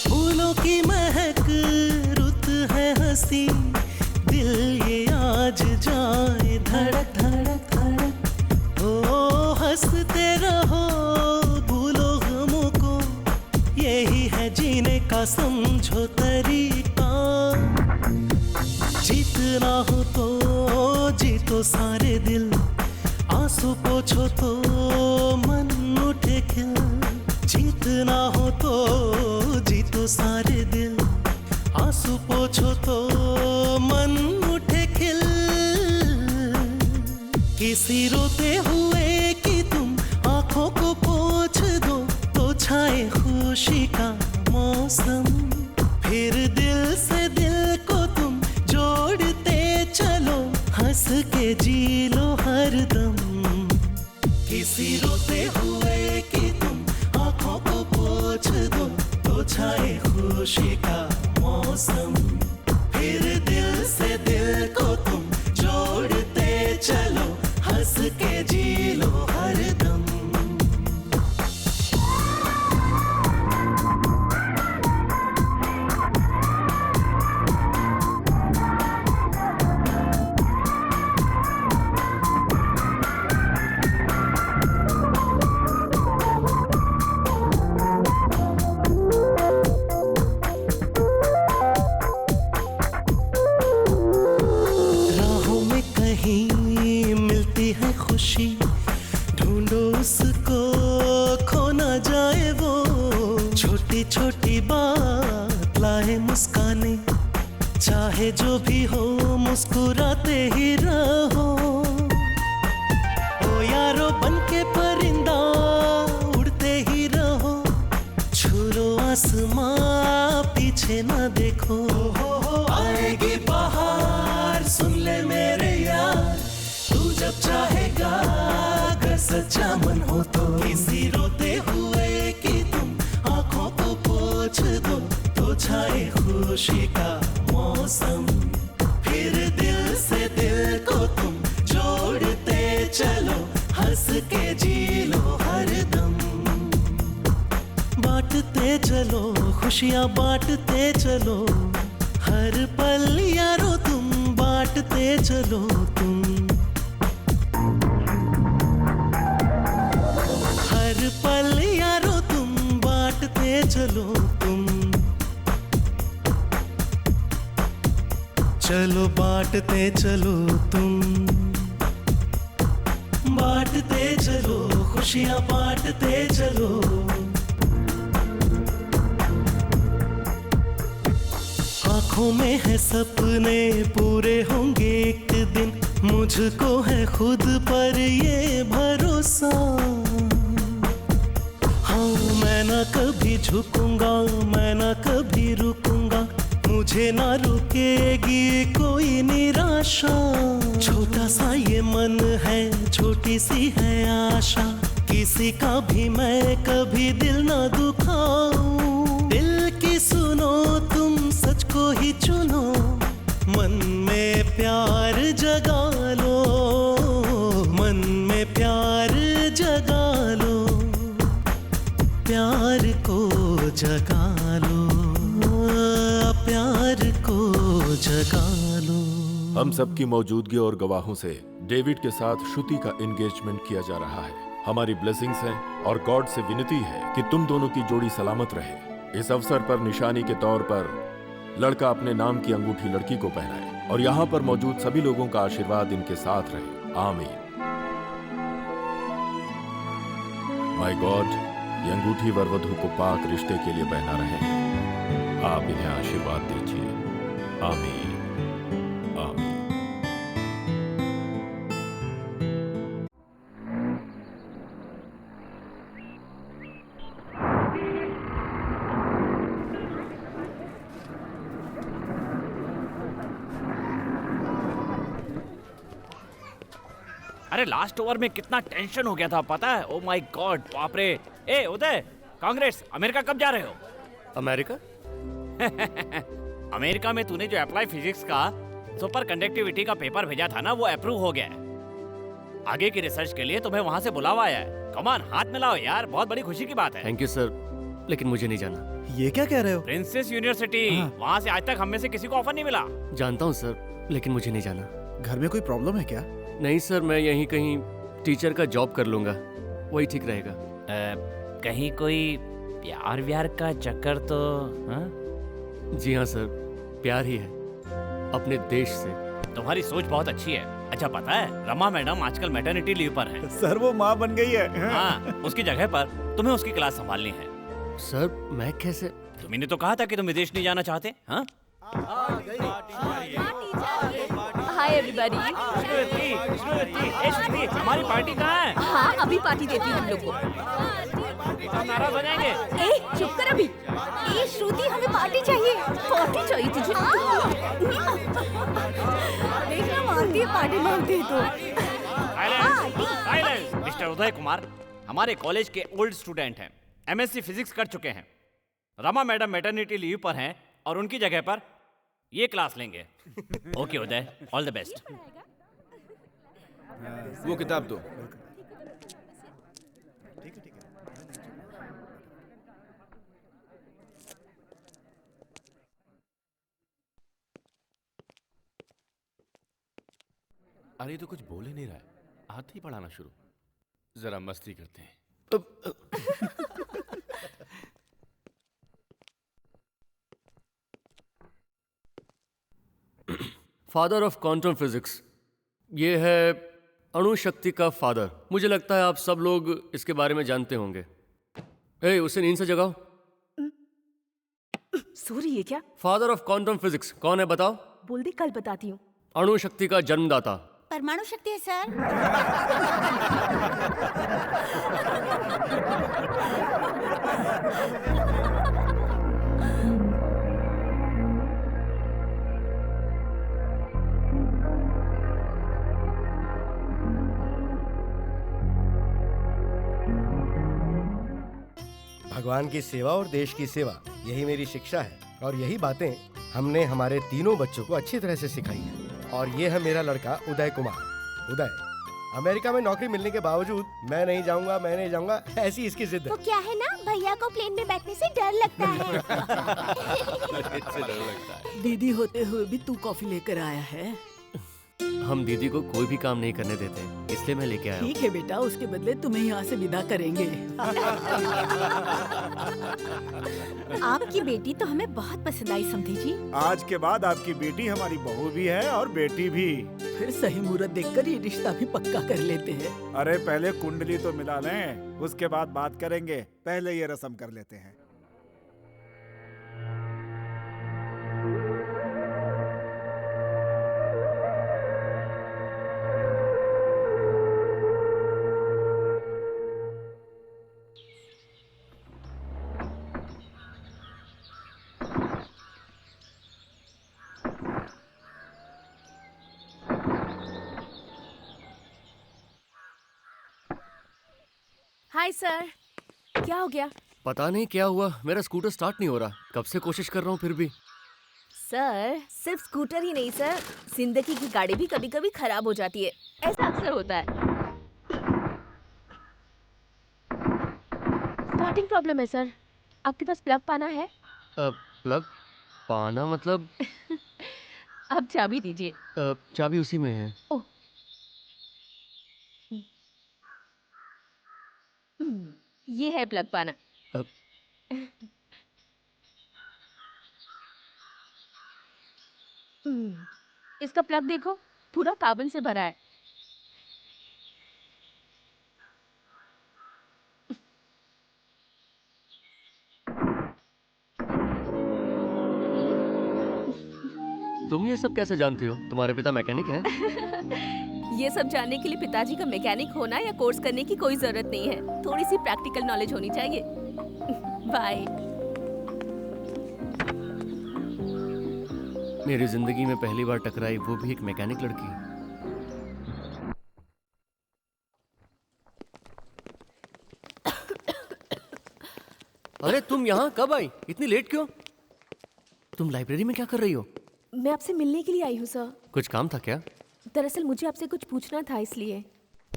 फूलों की महक रुत है हंसी, दिल ये आज जाए धड़क धड़क धड़क। ओ हंसते रहो भूलो गमों को, यही है जीने का समझो तरीका। जीतना हो तो जीतो सारे दिल, आंसू पोछो तो मन उठे खिल। जीतना हो तो जीतो सारे दिल, आंसू पोछो तो मन उठे खिल। किसी रोते हुए कि तुम आंखों को पोंछ दो, तो छाए खुशी का मौसम। फिर दिल से दिल को तुम जोड़ते चलो, हंस के जी लो हरदम। किसी रोते हुए कि तुम आंखों को पोंछ दो, तो छाए खुशी का मौसम। फिर दिल से दिल को तुम जोड़ते चलो, हंस के जी लो हरदम। मिलती है खुशी, ढूंढो उसको खो ना जाए वो। छोटी छोटी बात लाए मुस्काने, चाहे जो भी हो मुस्कुराते ही रहो। ओ यारो बन के परिंदा उड़ते ही रहो, छू लो आसमां पीछे ना देखो। आएगी बहार सुन ले मेरे यार, तू जब चाहेगा अगर सच्चा मन हो तो। किसी रोते हुए कि तुम आंखों को पोंछ दो, तो छाए खुशी का मौसम। फिर दिल से दिल को तुम जोड़ते चलो, हंस के जी लो हरदम। बांटते चलो खुशियाँ बांटते चलो, हर पल यारो तुम बांटते चलो तुम। हर पल यारो तुम बांटते चलो तुम। चलो बांटते चलो तुम, बांटते चलो खुशियाँ बांटते चलो। आँखों में है सपने पूरे होंगे एक दिन, मुझको है खुद पर ये भरोसा। हाँ मैं ना कभी झुकूंगा, मैं ना कभी रुकूंगा, मुझे ना रुकेगी कोई निराशा। छोटा सा ये मन है, छोटी सी है आशा, किसी का भी मैं कभी दिल ना दुखाऊं। दिल की सुनो तुम सच को ही चुनो, मन में प्यार जगा लो, मन में प्यार जगा लो, प्यार को जगा लो, प्यार को जगा लो। हम सबकी मौजूदगी और गवाहों से डेविड के साथ श्रुति का एंगेजमेंट किया जा रहा है। हमारी ब्लेसिंग्स हैं और गॉड से विनती है कि तुम दोनों की जोड़ी सलामत रहे। इस अवसर पर निशानी के तौर पर लड़का अपने नाम की अंगूठी लड़की को पहनाए और यहाँ पर मौजूद सभी लोगों का आशीर्वाद इनके साथ रहे। आमीन। माय गॉड, ये अंगूठी वर वधू को पाक रिश्ते के लिए पहना रहे हैं। आप इन्हें आशीर्वाद दीजिए। आमीन, आमीन। अरे लास्ट ओवर में कितना टेंशन हो गया था पता है? ओ माय गॉड, बाप रे। ए उदय, कांग्रेस, अमेरिका कब जा रहे हो? अमेरिका? अमेरिका में तूने जो अप्लाई फिजिक्स का सुपर कंडक्टिविटी का पेपर भेजा था ना, वो अप्रूव हो गया है। आगे की रिसर्च के लिए तुम्हें वहाँ से बुलावा आया है। कमान, हाथ मिलाओ यार, बहुत बड़ी खुशी की बात है। थैंक यू सर, लेकिन मुझे नहीं जाना। ये क्या कह रहे हो? प्रिंसेस यूनिवर्सिटी, वहाँ से आज तक हम में से किसी को ऑफर नहीं मिला। जानता हूँ सर, लेकिन मुझे नहीं जाना। घर में कोई प्रॉब्लम है क्या? नहीं सर, मैं यहीं कहीं टीचर का जॉब कर लूंगा, वही ठीक रहेगा। कहीं कोई प्यार व्यार का चक्कर तो? हाँ? जी हाँ सर, प्यार ही है, अपने देश से। तुम्हारी सोच बहुत अच्छी है। अच्छा पता है, रमा मैडम आजकल मैटरनिटी लीव पर हैं। सर वो माँ बन गई है। हाँ, उसकी जगह पर तुम्हें उसकी क्लास संभालनी है। सर मैं कैसे? तुमने तो कहा था कि तुम विदेश नहीं जाना चाहते। हाँ? Hi everybody. हमारी पार्टी कहाँ है? हाँ, अभी पार्टी देती हूँ हम लोग को। सब नाराज हो जाएंगे। ए, चुप कर अभी। ए श्रुति, हमें पार्टी चाहिए। पार्टी चाहिए तुझे? देखना, मांगती है पार्टी, मांगती है तो। साइलेंस। मिस्टर उदय कुमार हमारे कॉलेज के ओल्ड स्टूडेंट हैं, एमएससी फिजिक्स कर चुके हैं। रमा मैडम मैटरनिटी लीव पर हैं और उनकी जगह पर ये क्लास लेंगे। Okay Uday, all the best. वो किताब दो। अरे तो कुछ बोल ही नहीं रहा है, हाथ ही पढ़ाना शुरू। जरा मस्ती करते हैं। फादर ऑफ क्वांटम फिजिक्स, ये है अणु शक्ति का फादर। मुझे लगता है आप सब लोग इसके बारे में जानते होंगे। ए, उसे नींद से जगाओ। सॉरी, ये क्या? फादर ऑफ क्वांटम फिजिक्स कौन है बताओ? बोल दे, कल बताती हूँ। अणु शक्ति का जन्मदाता। परमाणु शक्ति है सर। भगवान की सेवा और देश की सेवा, यही मेरी शिक्षा है और यही बातें हमने हमारे तीनों बच्चों को अच्छी तरह से सिखाई है। और ये है मेरा लड़का उदय कुमार। उदय, अमेरिका में नौकरी मिलने के बावजूद मैं नहीं जाऊंगा, ऐसी इसकी जिद है। वो क्या है ना, भैया को प्लेन में बैठने से डर लगता है। दीदी होते हुए भी तू कॉफी लेकर आया है। हम दीदी को कोई भी काम नहीं करने देते, इसलिए मैं लेके आया हूँ। ठीक है बेटा, उसके बदले तुम्हें यहाँ से विदा करेंगे। आपकी बेटी तो हमें बहुत पसंद आई समधी जी। आज के बाद आपकी बेटी हमारी बहू भी है और बेटी भी। फिर सही मुहूर्त देखकर ये रिश्ता भी पक्का कर लेते हैं। अरे पहले कुंडली तो मिला लें, उसके बाद बात करेंगे। पहले ये रस्म कर लेते हैं। हाय सर, क्या हो गया? पता नहीं क्या हुआ, मेरा स्कूटर स्टार्ट नहीं हो रहा। कब से कोशिश कर रहा हूँ फिर भी। सर, सिर्फ स्कूटर ही नहीं सर, जिंदगी की गाड़ी भी कभी कभी खराब हो जाती है। ऐसा अक्सर होता है। स्टार्टिंग प्रॉब्लम है सर। आपके पास प्लग पाना है? प्लग पाना मतलब? अब चाबी दीजिए। चाबी उसी में है। ओह, ये है प्लग पाना। इसका प्लग देखो, पूरा कार्बन से भरा है। तुम ये सब कैसे जानती हो? तुम्हारे पिता मैकेनिक हैं? ये सब जानने के लिए पिताजी का मैकेनिक होना या कोर्स करने की कोई जरूरत नहीं है। थोड़ी सी प्रैक्टिकल नॉलेज होनी चाहिए। बाय। मेरी जिंदगी में पहली बार टकराई, वो भी एक मैकेनिक लड़की। अरे तुम यहाँ कब आई? इतनी लेट क्यों? तुम लाइब्रेरी में क्या कर रही हो? मैं आपसे मिलने के लिए आई हूँ सर। कुछ काम था क्या? दरअसल मुझे आपसे कुछ पूछना था इसलिए।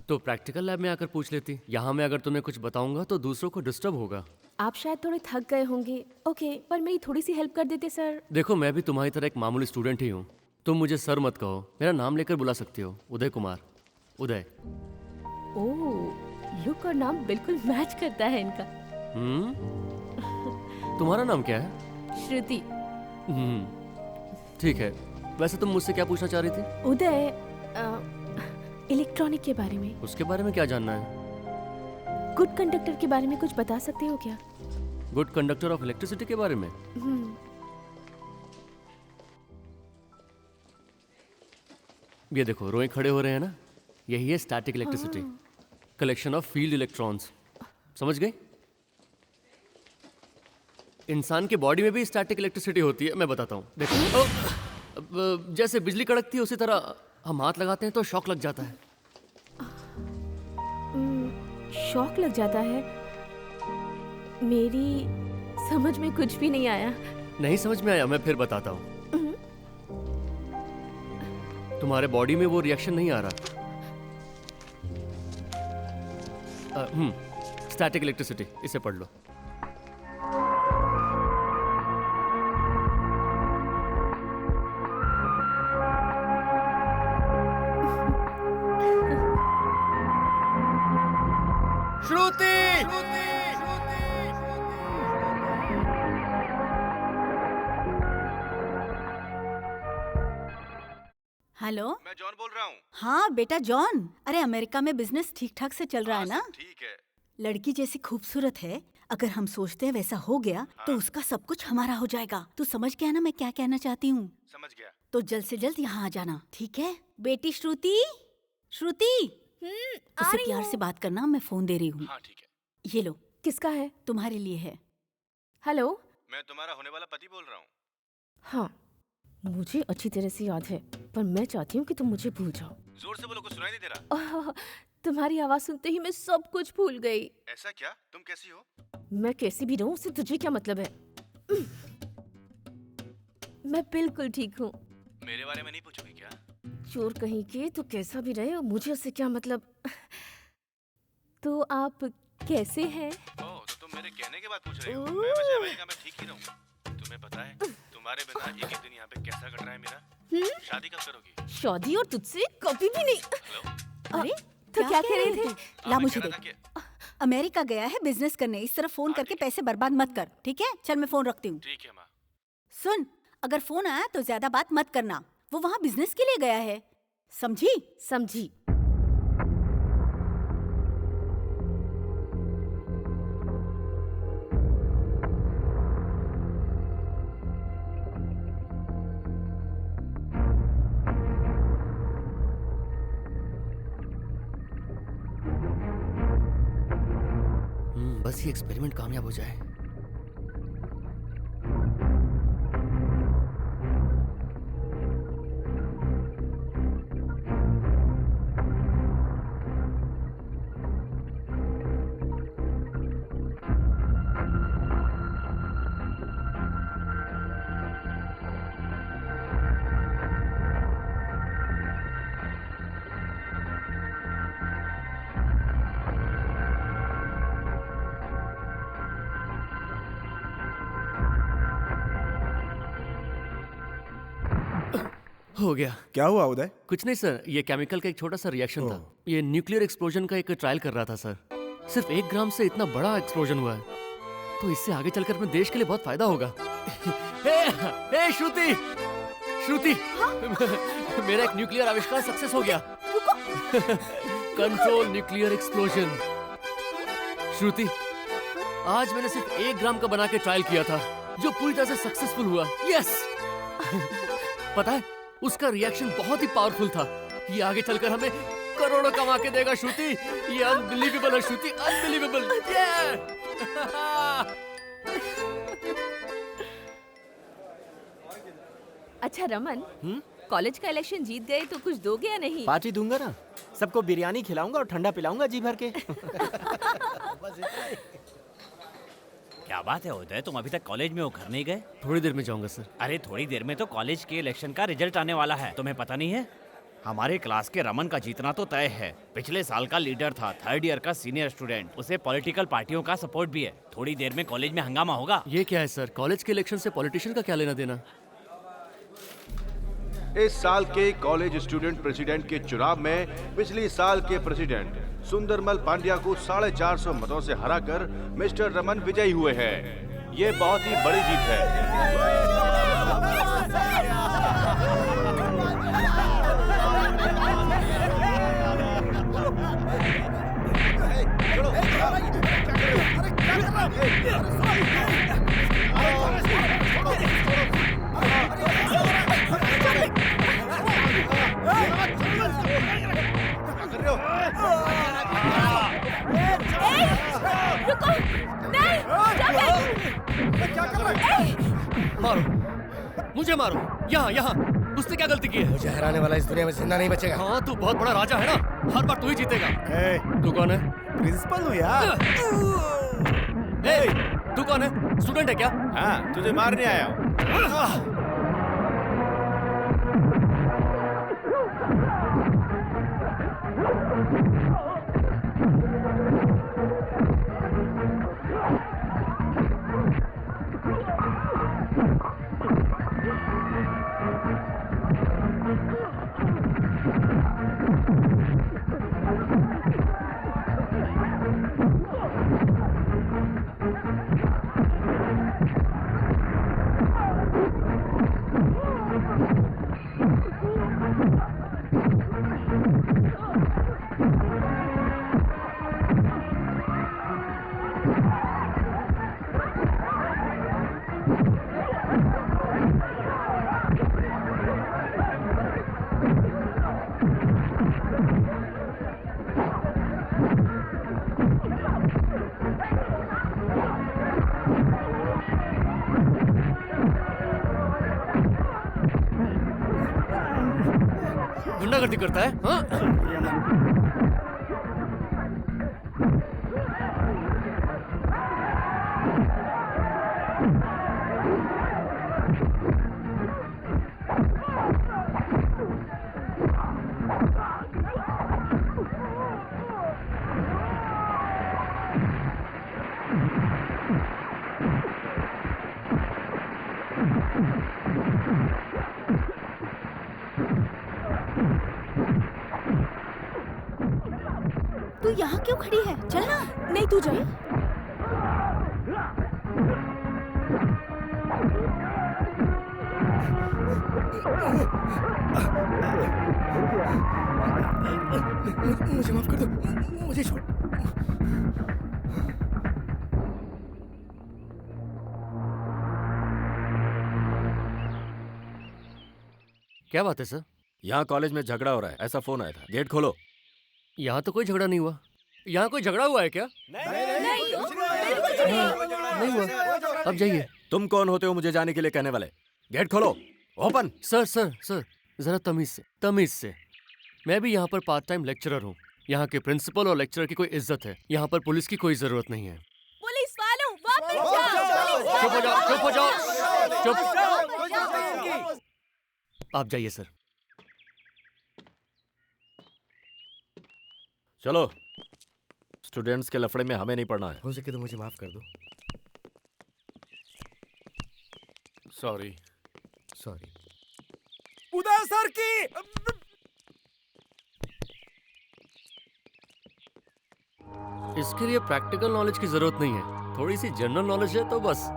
तो प्रैक्टिकल लैब में आकर पूछ लेती। यहाँ मैं अगर तुम्हें कुछ बताऊंगा तो दूसरों को डिस्टर्ब होगा। आप शायद थोड़े थक गए होंगे। ओके, पर मेरी थोड़ी सी हेल्प कर देते सर। देखो, मैं भी तुम्हारी तरह एक मामूली स्टूडेंट ही हूँ। तुम मुझे सर मत कहो, मेरा नाम लेकर बुला सकती हो, उदय कुमार। उदय। ओह, लुक और नाम बिल्कुल मैच करता है इनका। तुम्हारा नाम क्या है? श्रुति। ठीक है। वैसे तुम मुझसे क्या पूछना चाह रही थी? उदय, इलेक्ट्रॉनिक के बारे में। उसके बारे में क्या जानना है? गुड कंडक्टर के बारे में कुछ बता सकते हो क्या? गुड कंडक्टर ऑफ इलेक्ट्रिसिटी के बारे में? ये देखो, रोए खड़े हो रहे हैं ना, यही है static electricity, collection of field electrons. समझ गए? इंसान के बॉडी में भी स्टैटिक इलेक्ट्रिसिटी होती है। मैं बताता हूँ, देखो। जैसे बिजली कड़कती है उसी तरह हम हाथ लगाते हैं तो शॉक लग जाता है। शॉक लग जाता है? मेरी समझ में कुछ भी नहीं आया। नहीं समझ में आया? मैं फिर बताता हूँ। तुम्हारे बॉडी में वो रिएक्शन नहीं आ रहा। स्टैटिक इलेक्ट्रिसिटी, इसे पढ़ लो। श्रुति! हेलो, मैं जॉन बोल रहा हूँ। हाँ बेटा जॉन, अरे अमेरिका में बिजनेस ठीक ठाक से चल रहा है ना? ठीक है। लड़की जैसी खूबसूरत है, अगर हम सोचते हैं वैसा हो गया तो उसका सब कुछ हमारा हो जाएगा। तू समझ गया ना मैं क्या कहना चाहती हूँ? समझ गया। तो जल्द से जल्द यहाँ आ जाना, ठीक है? बेटी श्रुति, श्रुति, उससे प्यार से बात करना, मैं फोन दे रही हूँ। हाँ ठीक है। ये लो, किसका है? तुम्हारे लिए है। हेलो। मैं तुम्हारा होने वाला पति बोल रहा हूँ। हाँ, मुझे अच्छी तरह से याद है, पर मैं चाहती हूँ कि तुम मुझे भूल जाओ। जोर से बोलो, कुछ सुनाई नहीं दे रहा। तुम्हारी आवाज सुनते ही मैं सब कुछ भूल गई। ऐसा क्या? तुम कैसी हो? मैं कैसी भी रहूं, उससे तुझे क्या मतलब है? मैं बिल्कुल ठीक हूँ। मेरे बारे में नहीं पूछोगी क्या? चोर कहीं के, तू कैसा भी रहे, मुझे उससे क्या मतलब? तो आप कैसे हैं? ओह, तो तुम मेरे कहने के बाद पूछ रही हो। मैं वैसे अमेरिका में ठीक ही रहूँ। तुम्हें पता है तुम्हारे बिना एक एक दिन यहाँ पे कैसा कट रहा है मेरा? शादी कब करोगी? शादी और तुझसे कभी भी नहीं। हेलो? अरे तो क्या कह रहे थे? ला मुझे कह दे। रहा था कि- अमेरिका गया है बिजनेस करने, इस तरह फोन करके पैसे बर्बाद मत कर, ठीक है? चल मैं फोन रखती हूँ। ठीक है माँ। सुन, अगर फोन आया तो ज्यादा बात मत करना, वो वहाँ बिजनेस के लिए गया है, समझी? समझी। बस ये एक्सपेरिमेंट कामयाब हो जाए। हो गया। क्या हुआ उदय? कुछ नहीं सर, ये केमिकल का एक छोटा सा रिएक्शन था। ये न्यूक्लियर एक्सप्लोजन का एक ट्रायल कर रहा था सर। सिर्फ 1 ग्राम से इतना बड़ा एक्सप्लोजन हुआ है, तो इससे आगे चलकर अपने देश के लिए बहुत फायदा होगा। हे श्रुति, श्रुति, मेरा एक न्यूक्लियर आविष्कार सक्सेस हो गया। Control nuclear explosion. श्रुति, आज मैंने सिर्फ 1 ग्राम का बना के ट्रायल किया था, जो पूरी तरह से सक्सेसफुल हुआ। यस। पता है, उसका रिएक्शन बहुत ही पावरफुल था। ये आगे चलकर हमें करोड़ों कमा के देगा श्रुति। ये अनबिलीवेबल है श्रुति, अनबिलीवेबल। अच्छा रमन, कॉलेज का इलेक्शन जीत गए तो कुछ दोगे या नहीं? पार्टी दूंगा ना, सबको बिरयानी खिलाऊंगा और ठंडा पिलाऊंगा जी भर के। क्या बात है उदय, तुम अभी तक कॉलेज में हो, घर नहीं गए? थोड़ी देर में जाऊंगा सर। अरे थोड़ी देर में तो कॉलेज के इलेक्शन का रिजल्ट आने वाला है, तुम्हें पता नहीं है? हमारे क्लास के रमन का जीतना तो तय है। पिछले साल का लीडर था, 3rd ईयर का सीनियर स्टूडेंट। उसे पॉलिटिकल पार्टियों का सपोर्ट भी है। थोड़ी देर में कॉलेज में हंगामा होगा। ये क्या है सर, कॉलेज के इलेक्शन से पॉलिटिशियन का क्या लेना देना? इस साल के कॉलेज स्टूडेंट प्रेसिडेंट के चुनाव में पिछले साल के प्रेसिडेंट सुंदरमल पांड्या को 450 मतों से हराकर मिस्टर रमन विजयी हुए हैं। ये बहुत ही बड़ी जीत है। मारो, मुझे मारो, यहाँ यहाँ। उसने क्या गलती की है? मुझे हराने वाला इस दुनिया में जिंदा नहीं बचेगा। हाँ, तू बहुत बड़ा राजा है ना, हर बार तू ही जीतेगा। तू कौन है? प्रिंसिपल हूँ यार। तू कौन है? स्टूडेंट है क्या? हाँ, तुझे मारने आया हूँ। गुंडागर्दी करता है? हाँ? तू यहाँ क्यों खड़ी है? चल ना। नहीं, तू जा। मुझे माफ कर दो, मुझे छोड़। क्या बात है सर? यहाँ कॉलेज में झगड़ा हो रहा है, ऐसा फोन आया था। गेट खोलो। यहाँ तो कोई झगड़ा नहीं हुआ। यहाँ कोई झगड़ा हुआ है क्या? नहीं हुआ। अब जाइए। तुम कौन होते हो मुझे जाने के लिए कहने वाले? गेट खोलो। ओपन। सर सर सर, जरा तमीज से। मैं भी यहाँ पर पार्ट टाइम लेक्चरर हूँ। यहाँ के प्रिंसिपल और लेक्चरर की कोई इज्जत है, यहाँ पर पुलिस की कोई जरूरत नहीं है। पुलिस वालों, वापस जाओ। चुप हो जाओ, चुप हो जाओ, चुप। आप जाइए सर। चलो, स्टूडेंट्स के लफड़े में हमें नहीं पढ़ना है। हो सके तो मुझे माफ कर दो। सॉरी। उदय सर की। इसके लिए प्रैक्टिकल नॉलेज की जरूरत नहीं है, थोड़ी सी जनरल नॉलेज है तो बस।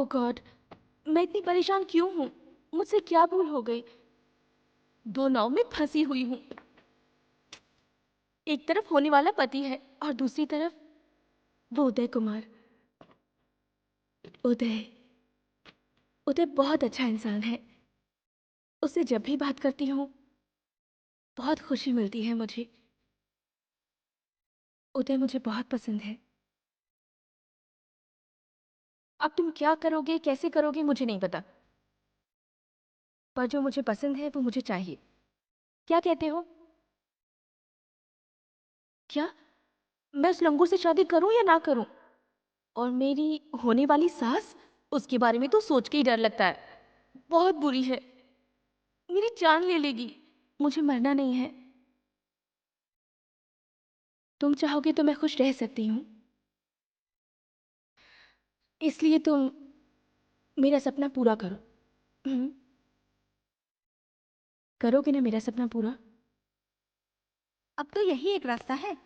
ओह गॉड, मैं इतनी परेशान क्यों हूँ? मुझसे क्या भूल हो गई? दो नाव में फंसी हुई हूँ। एक तरफ होने वाला पति है और दूसरी तरफ वो उदय कुमार। उदय बहुत अच्छा इंसान है। उससे जब भी बात करती हूँ बहुत खुशी मिलती है मुझे। उदय मुझे बहुत पसंद है। अब तुम क्या करोगे, कैसे करोगे, मुझे नहीं पता, पर जो मुझे पसंद है वो मुझे चाहिए। क्या कहते हो? क्या मैं उस लंगूर से शादी करूं या ना करूं? और मेरी होने वाली सास, उसके बारे में तो सोच के ही डर लगता है। बहुत बुरी है, मेरी जान ले लेगी। मुझे मरना नहीं है। तुम चाहोगे तो मैं खुश रह सकती हूँ, इसलिए तुम मेरा सपना पूरा करो। करोगे ना मेरा सपना पूरा? अब तो यही एक रास्ता है।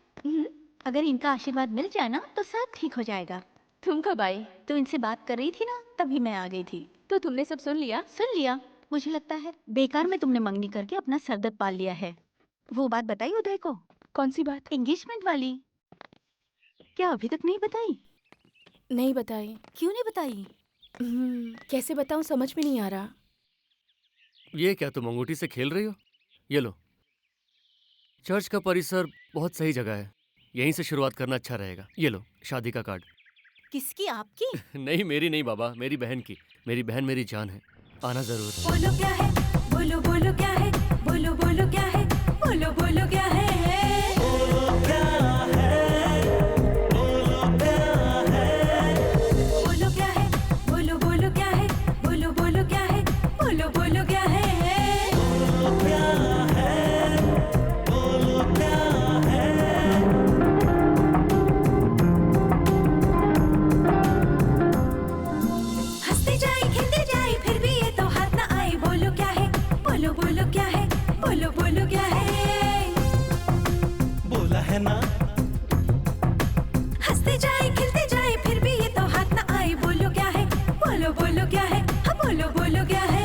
अगर इनका आशीर्वाद मिल जाए ना तो सब ठीक हो जाएगा। तुम कब आई? तो इनसे बात कर रही थी ना, तभी मैं आ गई थी। तो तुमने सब सुन लिया? सुन लिया। मुझे लगता है बेकार में तुमने मंगनी करके अपना सरदर्द पाल लिया है। वो बात बताई उदय को? कौन सी बात? एंगेजमेंट वाली। क्या अभी तक नहीं बताई? नहीं बताई। क्यों नहीं बताई? कैसे बताऊं, समझ में नहीं आ रहा। ये क्या तुम अंगूठी से खेल रही हो? ये लो। चर्च का परिसर बहुत सही जगह है, यहीं से शुरुआत करना अच्छा रहेगा। ये लो शादी का कार्ड। किसकी? आपकी? नहीं मेरी नहीं बाबा, मेरी बहन की। मेरी बहन मेरी जान है, आना जरूर। बोलो क्या है, बोलो बोलो क्या है, बोलो बोलो क्या है, बोलो बोलो क्या है, बोलो क्या है, बोलो क्या है, बोलो क्या है, बोलो बोलो क्या है, बोलो बोलो क्या है, बोलो बोलो क्या है, बोलो क्या है, बोलो क्या है। हंसते जाए खिलते जाए फिर भी ये तो हाथ ना आए। बोलो क्या है, बोलो बोलो क्या है, बोलो बोलो क्या है, बोला है ना। हंसते जाए खिलते जाए फिर भी ये तो हाथ ना आए। बोलो क्या है, बोलो बोलो क्या है, हाँ बोलो बोलो क्या है,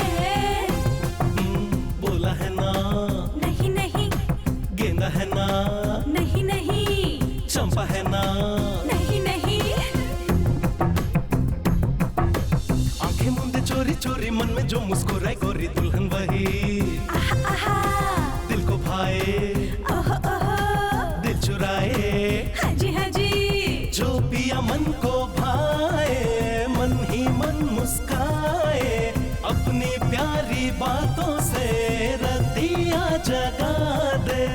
बोला है ना। नहीं नहीं, गेंदा है ना। नहीं नहीं, चंपा है ना। नहीं नहीं, आंखें मूंदे चोरी चोरी मन में जो मुस्कुराए गोरी दुल्हन वही। आहा आहा, दिल को भाए, ओहो ओहो, दिल चुराए। हाँ जी हाँ जी, जो पिया मन को भाए, मन ही मन मुस्काए। अपनी प्यारी बातों से रतिया जगा दे।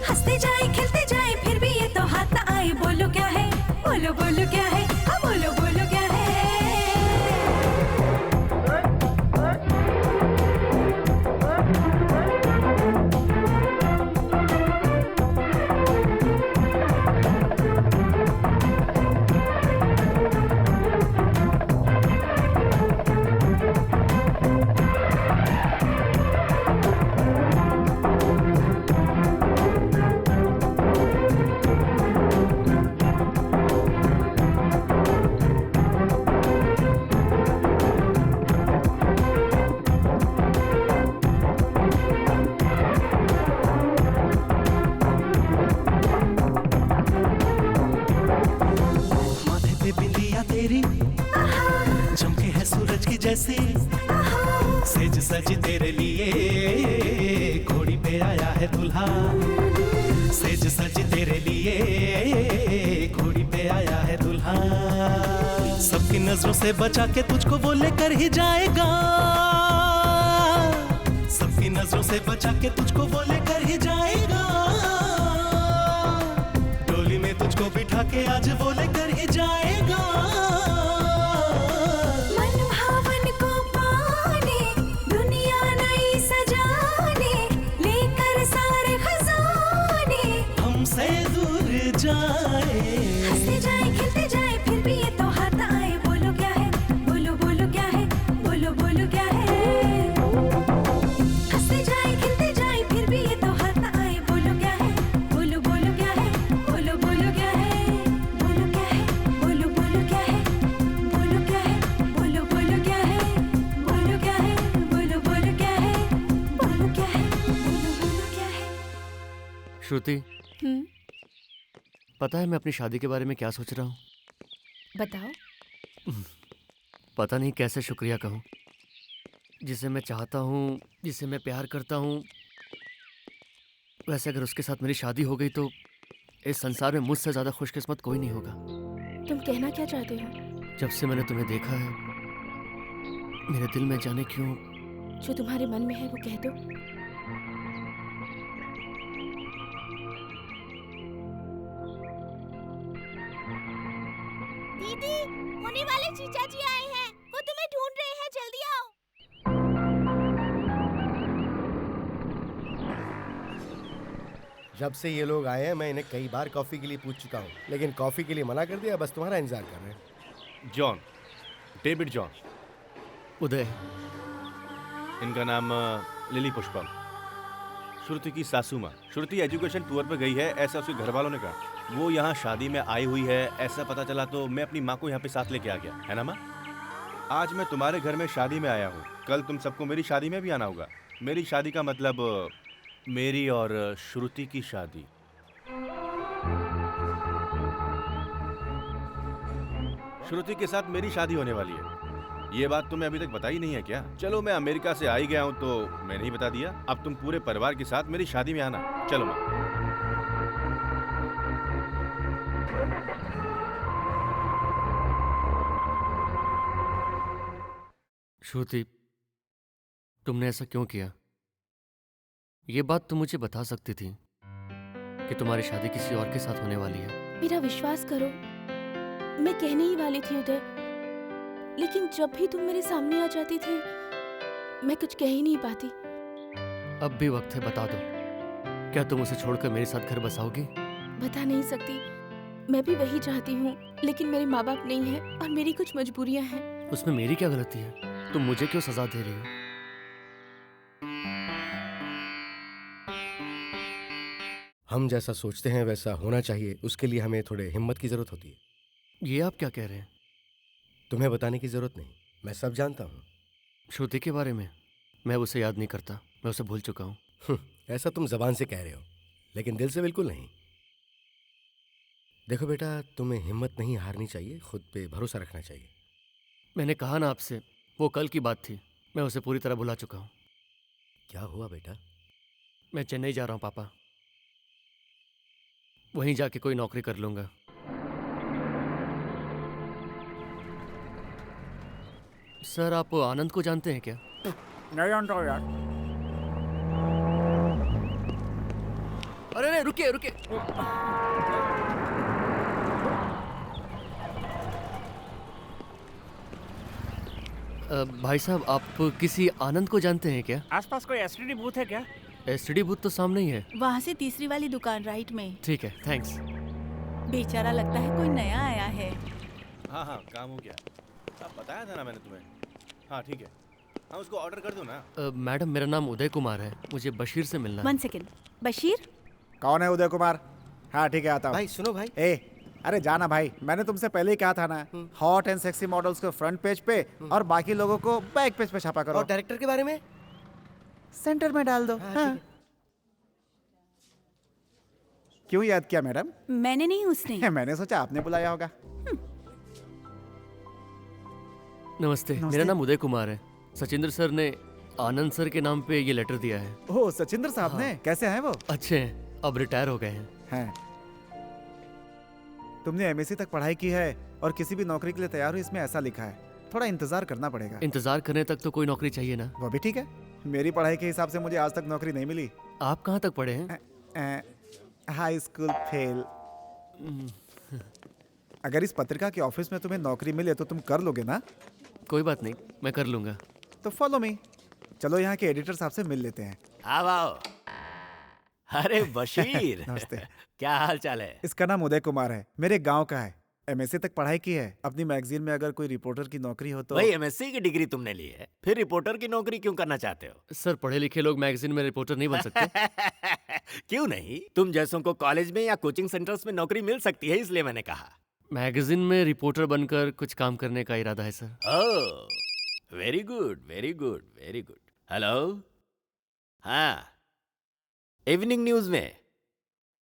हंसते जाए खिलते जाए फिर भी ये तो हाथ ना आए। बोलो क्या है, बोलो बोलो क्या है, हाँ बोलो बोलो क्या है। माथे पे बिंदिया तेरी चमके है सूरज की जैसी। सेज सज तेरे लिए घोड़ी पे आया है दूल्हा। सेज सज तेरे लिए घोड़ी पे आया है दूल्हा। सबकी नजरों से बचा के तुझको वो लेकर ही जाएगा। सबकी नजरों से बचा के तुझको वो लेकर ही जाएगा। डोली में तुझको बिठा के आज वो लेकर ही जाएगा। मन भावन को पाने, दुनिया नई सजाने, लेकर सारे खजाने हमसे दूर जाए। हंसते जाए खिलते जाए फिर भी ये तो हाथ ना आए। बोलो क्या है, बोलो बोलो क्या है, बोलो बोलो क्या है, हंसते जाए खिलते जाए फिर भी ये तो हाथ ना आए। बोलो क्या है, बोलो बोलो क्या है, बोलो बोलो क्या है, बोलो क्या है, बोलो बोलो क्या है, श्रुति, हम्म, पता है मैं अपनी शादी के बारे में क्या सोच रहा हूँ? बताओ। पता नहीं कैसे शुक्रिया कहूँ। जिसे मैं चाहता हूँ, जिसे मैं प्यार करता हूँ, वैसे अगर उसके साथ मेरी शादी हो गई तो इस संसार में मुझसे ज़्यादा खुशकिस्मत कोई नहीं होगा। तुम कहना क्या चाहते हो? जब से मैंने तुम्हें देखा है, मेरे दिल में जाने क्यों जो तुम्हारे मन में है वो कह दो। दीदी, होने वाले जीजा जी आए हैं। वो तुम्हें ढूंढ रहे हैं, जल्दी आओ। जब से ये लोग आए हैं मैं इन्हें कई बार कॉफी के लिए पूछ चुका हूँ, लेकिन कॉफी के लिए मना कर दिया। बस तुम्हारा इंतजार कर रहे हैं। John, David John. उदय। इनका नाम लिली पुष्पम, श्रुति की सासू माँ। श्रुति एजुकेशन टूर पे गई है, ऐसा उसके घर वालों ने कहा। वो यहाँ शादी में आई हुई है, ऐसा पता चला तो मैं अपनी माँ को यहाँ पे साथ लेके आ गया, है ना माँ? आज मैं तुम्हारे घर में शादी में आया हूँ, कल तुम सबको मेरी शादी में भी आना होगा। मेरी शादी का मतलब मेरी और श्रुति की शादी। श्रुति के साथ मेरी शादी होने वाली है। ये बात तुम्हें अभी तक बताई नहीं है क्या? चलो मैं अमेरिका से आ ही गया हूँ तो मैंने ही बता दिया। अब तुम पूरे परिवार के साथ मेरी शादी में आना। चलो माँ। श्रुति, तुमने ऐसा क्यों किया? ये बात तुम मुझे बता सकती थी कि तुम्हारी शादी किसी और के साथ होने वाली है। मेरा विश्वास करो, मैं कहने ही वाली थी उदय, लेकिन जब भी तुम मेरे सामने आ जाती थी मैं कुछ कह ही नहीं पाती। अब भी वक्त है, बता दो, क्या तुम उसे छोड़कर मेरे साथ घर बसाओगी? बता नहीं सकती, मैं भी वही चाहती हूँ, लेकिन मेरे माँ बाप नहीं है और मेरी कुछ मजबूरियाँ हैं। उसमें मेरी क्या गलती है? तुम मुझे क्यों सजा दे रही हो? हम जैसा सोचते हैं वैसा होना चाहिए, उसके लिए हमें थोड़े हिम्मत की जरूरत होती है। ये आप क्या कह रहे हैं? तुम्हें बताने की जरूरत नहीं, मैं सब जानता हूँ। श्रुति के बारे में? मैं उसे याद नहीं करता, मैं उसे भूल चुका हूँ। ऐसा तुम जबान से कह रहे हो, लेकिन दिल से बिल्कुल नहीं। देखो बेटा, तुम्हें हिम्मत नहीं हारनी चाहिए, खुद पे भरोसा रखना चाहिए। मैंने कहा ना आपसे, वो कल की बात थी, मैं उसे पूरी तरह भुला चुका हूँ। क्या हुआ बेटा? मैं चेन्नई जा रहा हूँ पापा, वहीं जाके कोई नौकरी कर लूंगा। सर, आप आनंद को जानते हैं क्या? नहीं जानता हूँ यार। अरे नहीं, रुकिए रुकिए। भाई साहब, आप किसी आनंद को जानते हैं क्या? आसपास कोई एसटीडी बूथ है क्या? एसटीडी बूथ तो सामने ही है। वहाँ से तीसरी वाली दुकान राइट में। ठीक है, थैंक्स। बेचारा लगता है कोई नया आया है। हाँ हाँ, काम हो गया। अब बताया था ना मैंने तुम्हें। हाँ ठीक है, हाँ उसको ऑर्डर कर दो ना। मैडम, मेरा नाम उदय कुमार है, मुझे बशीर से मिलना है। 1 सेकेंड, बशीर? कौन है उदय कुमार? हाँ ठीक है, आता हूँ। भाई सुनो भाई। अरे जाना भाई, मैंने तुमसे पहले ही कहा था ना, हॉट एंड सेक्सी मॉडल्स को फ्रंट पेज पे और बाकी लोगों को बैक पेज पे छापा करो। और डायरेक्टर के बारे में सेंटर में डाल दो। हाँ। क्यों याद किया मैडम? मैंने नहीं, उसने। मैंने सोचा आपने बुलाया होगा। नमस्ते, मेरा नाम उदय कुमार है। सचिंद्र सर ने आनंद सर के नाम पे ये लेटर दिया है। ओह, सचिंद्र साहब ने? कैसे हैं वो? अच्छे हैं, अब रिटायर हो गए हैं। हैं। तुमने एमएससी तक पढ़ाई की है और किसी भी नौकरी के लिए तैयार हो, इसमें ऐसा लिखा है। थोड़ा इंतजार करना पड़ेगा। इंतजार करने तक तो कोई नौकरी चाहिए ना। वो भी ठीक है, मेरी पढ़ाई के हिसाब से मुझे आज तक नौकरी नहीं मिली। आप कहाँ तक पढ़े हैं? High school fail. अगर इस पत्रिका के ऑफिस में तुम्हें नौकरी मिले तो तुम कर लोगे ना? कोई बात नहीं, मैं कर लूंगा। तो फॉलो मी। चलो यहाँ के एडिटर साहब से मिल लेते हैं। आओ। अरे बशीर। नमस्ते। क्या हाल चाल है? इसका नाम उदय कुमार है, मेरे गांव का है। एमएससी तक पढ़ाई की है। अपनी मैगजीन में अगर कोई रिपोर्टर की नौकरी हो तो। भाई, एमएससी की डिग्री तुमने ली है, फिर रिपोर्टर की नौकरी क्यों करना चाहते हो? सर, पढ़े लिखे लोग मैगजीन में रिपोर्टर नहीं बन सकते। क्यों नहीं? तुम जैसों को कॉलेज में या कोचिंग सेंटर्स में नौकरी मिल सकती है, इसलिए मैंने कहा। मैगजीन में रिपोर्टर बनकर कुछ काम करने का इरादा है sir. Oh, very good, very good, very good. Hello. हाँ, इवनिंग न्यूज में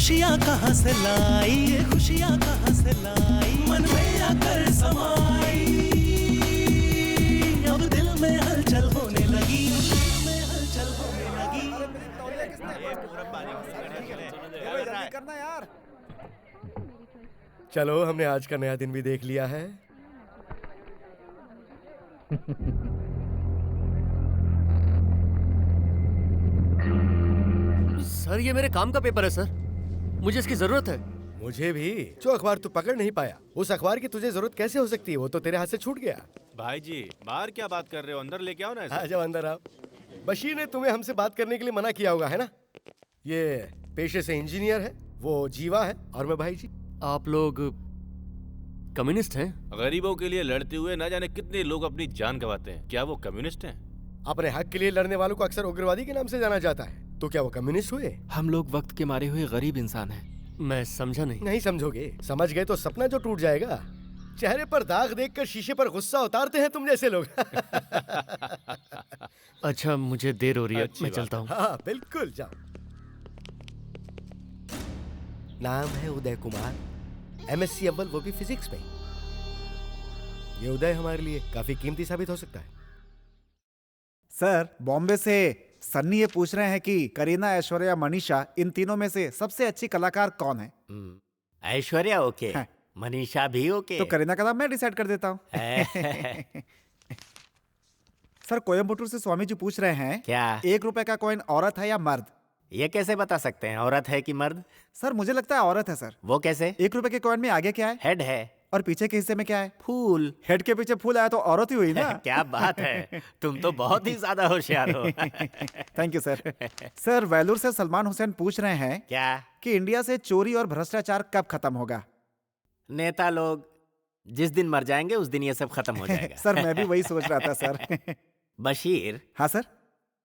खुशियाँ कहाँ से लाई, ये खुशियाँ कहाँ से लाई, मन में आकर समाई, अब दिल में हलचल होने लगी, दिल में हलचल होने लगी। करना यार। चलो, हमने आज का नया दिन भी देख लिया है। सर, ये मेरे काम का पेपर है सर, मुझे इसकी जरूरत है। मुझे भी। जो अखबार तू पकड़ नहीं पाया, उस अखबार की तुझे जरूरत कैसे हो सकती है? वो तो तेरे हाथ से छूट गया। भाई जी, बाहर क्या बात कर रहे हो? अंदर लेके आओ ना इसे। आ जाओ, अंदर आओ। बशीर ने तुम्हें हमसे बात करने के लिए मना किया होगा, है ना? ये पेशे से इंजीनियर है, वो जीवा है, और मैं भाई जी। आप लोग कम्युनिस्ट हैं? गरीबों के लिए लड़ते हुए ना जाने कितने लोग अपनी जान गंवाते हैं। क्या वो कम्युनिस्ट हैं? अपने हक के लिए लड़ने वालों को अक्सर उग्रवादी के नाम से जाना जाता है। तो क्या वो कम्युनिस्ट हुए? हम लोग वक्त के मारे हुए गरीब इंसान हैं। मैं समझा नहीं। नहीं समझोगे? समझ गए तो सपना जो टूट जाएगा। चेहरे पर दाग देखकर शीशे पर गुस्सा उतारते हैं तुम जैसे लोग। अच्छा, मुझे देर हो रही है, मैं चलता हूँ। हाँ, बिल्कुल, जाओ। नाम है उदय कुमार, MSc अव्वल, वो भी फिजिक्स में। ये उदय हमारे लिए काफी कीमती साबित हो सकता है। सर, बॉम्बे से सन्नी ये पूछ रहे हैं कि करीना, ऐश्वर्या, मनीषा, इन तीनों में से सबसे अच्छी कलाकार कौन है? ऐश्वर्या ओके, मनीषा भी ओके। तो करीना का नाम मैं डिसाइड कर देता हूँ। सर, कोयम्बटूर से स्वामी जी पूछ रहे हैं, क्या 1 रुपए का कॉइन औरत है या मर्द? ये कैसे बता सकते हैं औरत है कि मर्द? सर, मुझे लगता है औरत है सर। वो कैसे? 1 रुपए के कॉइन में आगे क्या है? हेड है। और पीछे के हिस्से में क्या है? फूल। हेड के पीछे फूल आया तो औरत ही हुई ना। क्या बात है, तुम तो बहुत ही ज्यादा होशियार हो। Thank you sir. Sir, Vellore से सलमान हुसैन पूछ रहे हैं क्या कि इंडिया से चोरी और भ्रष्टाचार कब खत्म होगा? नेता लोग जिस दिन मर जाएंगे उस दिन ये सब खत्म हो जाएगा। सर, मैं भी वही सोच रहा था सर। बशीर। हाँ सर।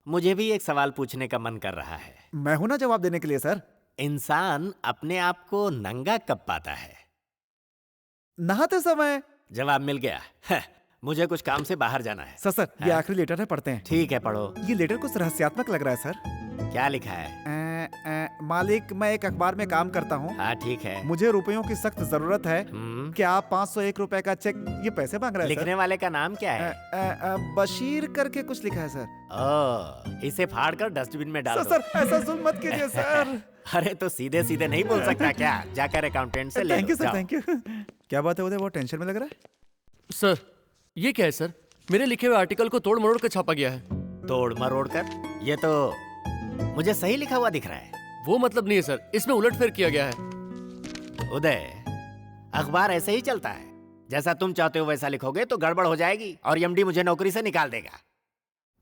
मुझे भी एक सवाल पूछने का मन कर रहा है। मैं हूं ना जवाब देने के लिए सर। इंसान अपने आप को नंगा कब पाता है? नहाते समय। जवाब मिल गया। मुझे कुछ काम से बाहर जाना है। सर, ये आखिरी लेटर है, पढ़ते हैं। ठीक है, पढ़ो। ये लेटर कुछ रहस्यात्मक लग रहा है सर। क्या लिखा है? मालिक, मैं एक अखबार में काम करता हूँ। हाँ, ठीक है। मुझे रुपयों की सख्त जरूरत है। क्या आप 501 रुपए का चेक? ये पैसे मांग रहा है। लिखने वाले का नाम क्या है? बशीर करके कुछ लिखा है सर। ओह, इसे फाड़ कर डस्टबिन में डाल दो। सर, ऐसा जुल्म मत कीजिए सर। अरे तो सीधे सीधे नहीं बोल सकता क्या? जाकर अकाउंटेंट से ले लो। Thank you sir, thank you. क्या बात है उदय, वो टेंशन में लग रहा है? सर, ये क्या है सर? मेरे लिखे हुए आर्टिकल को तोड़ मरोड़ कर छापा गया है। तोड़ मरोड़ कर? ये तो मुझे सही लिखा हुआ दिख रहा है। वो मतलब नहीं है सर, इसमें उलटफेर किया गया है। उदय, अखबार ऐसे ही चलता है। जैसा तुम चाहते हो वैसा लिखोगे तो गड़बड़ हो जाएगी और एमडी मुझे नौकरी से निकाल देगा।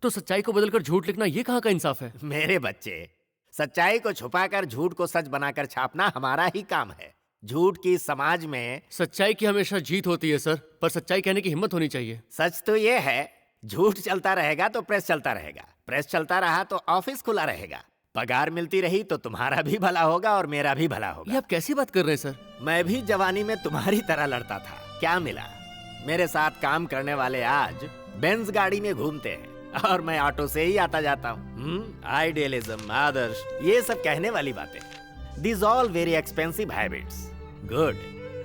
तो सच्चाई को बदलकर झूठ लिखना, ये कहाँ का इंसाफ है? मेरे बच्चे, सच्चाई को छुपाकर झूठ को सच बनाकर छापना हमारा ही काम है। झूठ की समाज में सच्चाई की हमेशा जीत होती है सर, पर सच्चाई कहने की हिम्मत होनी चाहिए। सच तो ये है, झूठ चलता रहेगा तो प्रेस चलता रहेगा, प्रेस चलता रहा तो ऑफिस खुला रहेगा, पगार मिलती रही तो तुम्हारा भी भला होगा और मेरा भी भला होगा। ये आप कैसी बात कर रहे हैं सर? मैं भी जवानी में तुम्हारी तरह लड़ता था, क्या मिला? मेरे साथ काम करने वाले आज बेंज गाड़ी में घूमते हैं और मैं ऑटो से ही आता जाता हूँ। आइडियलिज्म, आदर्श, ये सब कहने वाली बातें। These all very expensive habits. Good.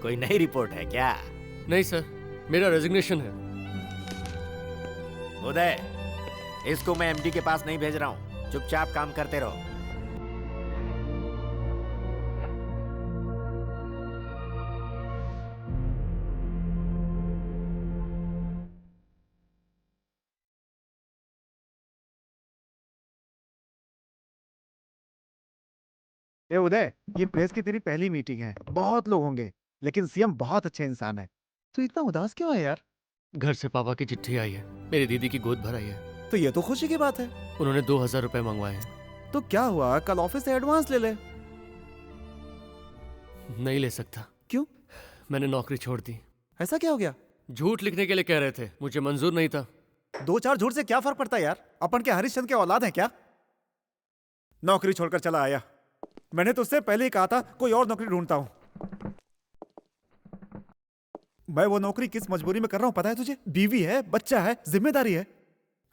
कोई नई रिपोर्ट है क्या? नहीं सर, मेरा रेजिग्नेशन है। उदय, इसको मैं एमडी के पास नहीं भेज रहा हूँ, चुपचाप काम करते रहो। ए उदय, ये प्रेस की तेरी पहली मीटिंग है, बहुत लोग होंगे, लेकिन सीएम बहुत अच्छे इंसान है। तू इतना उदास क्यों है यार? घर से पापा की चिट्ठी आई है, मेरी दीदी की गोद भर आई है। तो ये तो खुशी की बात है। उन्होंने 2000 रुपए मंगवाए हैं। तो क्या हुआ, कल ऑफिस से एडवांस ले ले। नहीं ले सकता। क्यों? मैंने नौकरी छोड़ दी। ऐसा क्या हो गया? झूठ लिखने के लिए कह रहे थे, मुझे मंजूर नहीं था। 2-4 झूठ से क्या फर्क पड़ता है यार? अपन के हरिश्चंद्र के औलाद हैं क्या? नौकरी छोड़कर चला आया। मैंने तो उससे पहले ही कहा था कोई और नौकरी ढूंढता हूं। मैं वो नौकरी किस मजबूरी में कर रहा हूं पता है तुझे? बीवी है, बच्चा है, जिम्मेदारी है,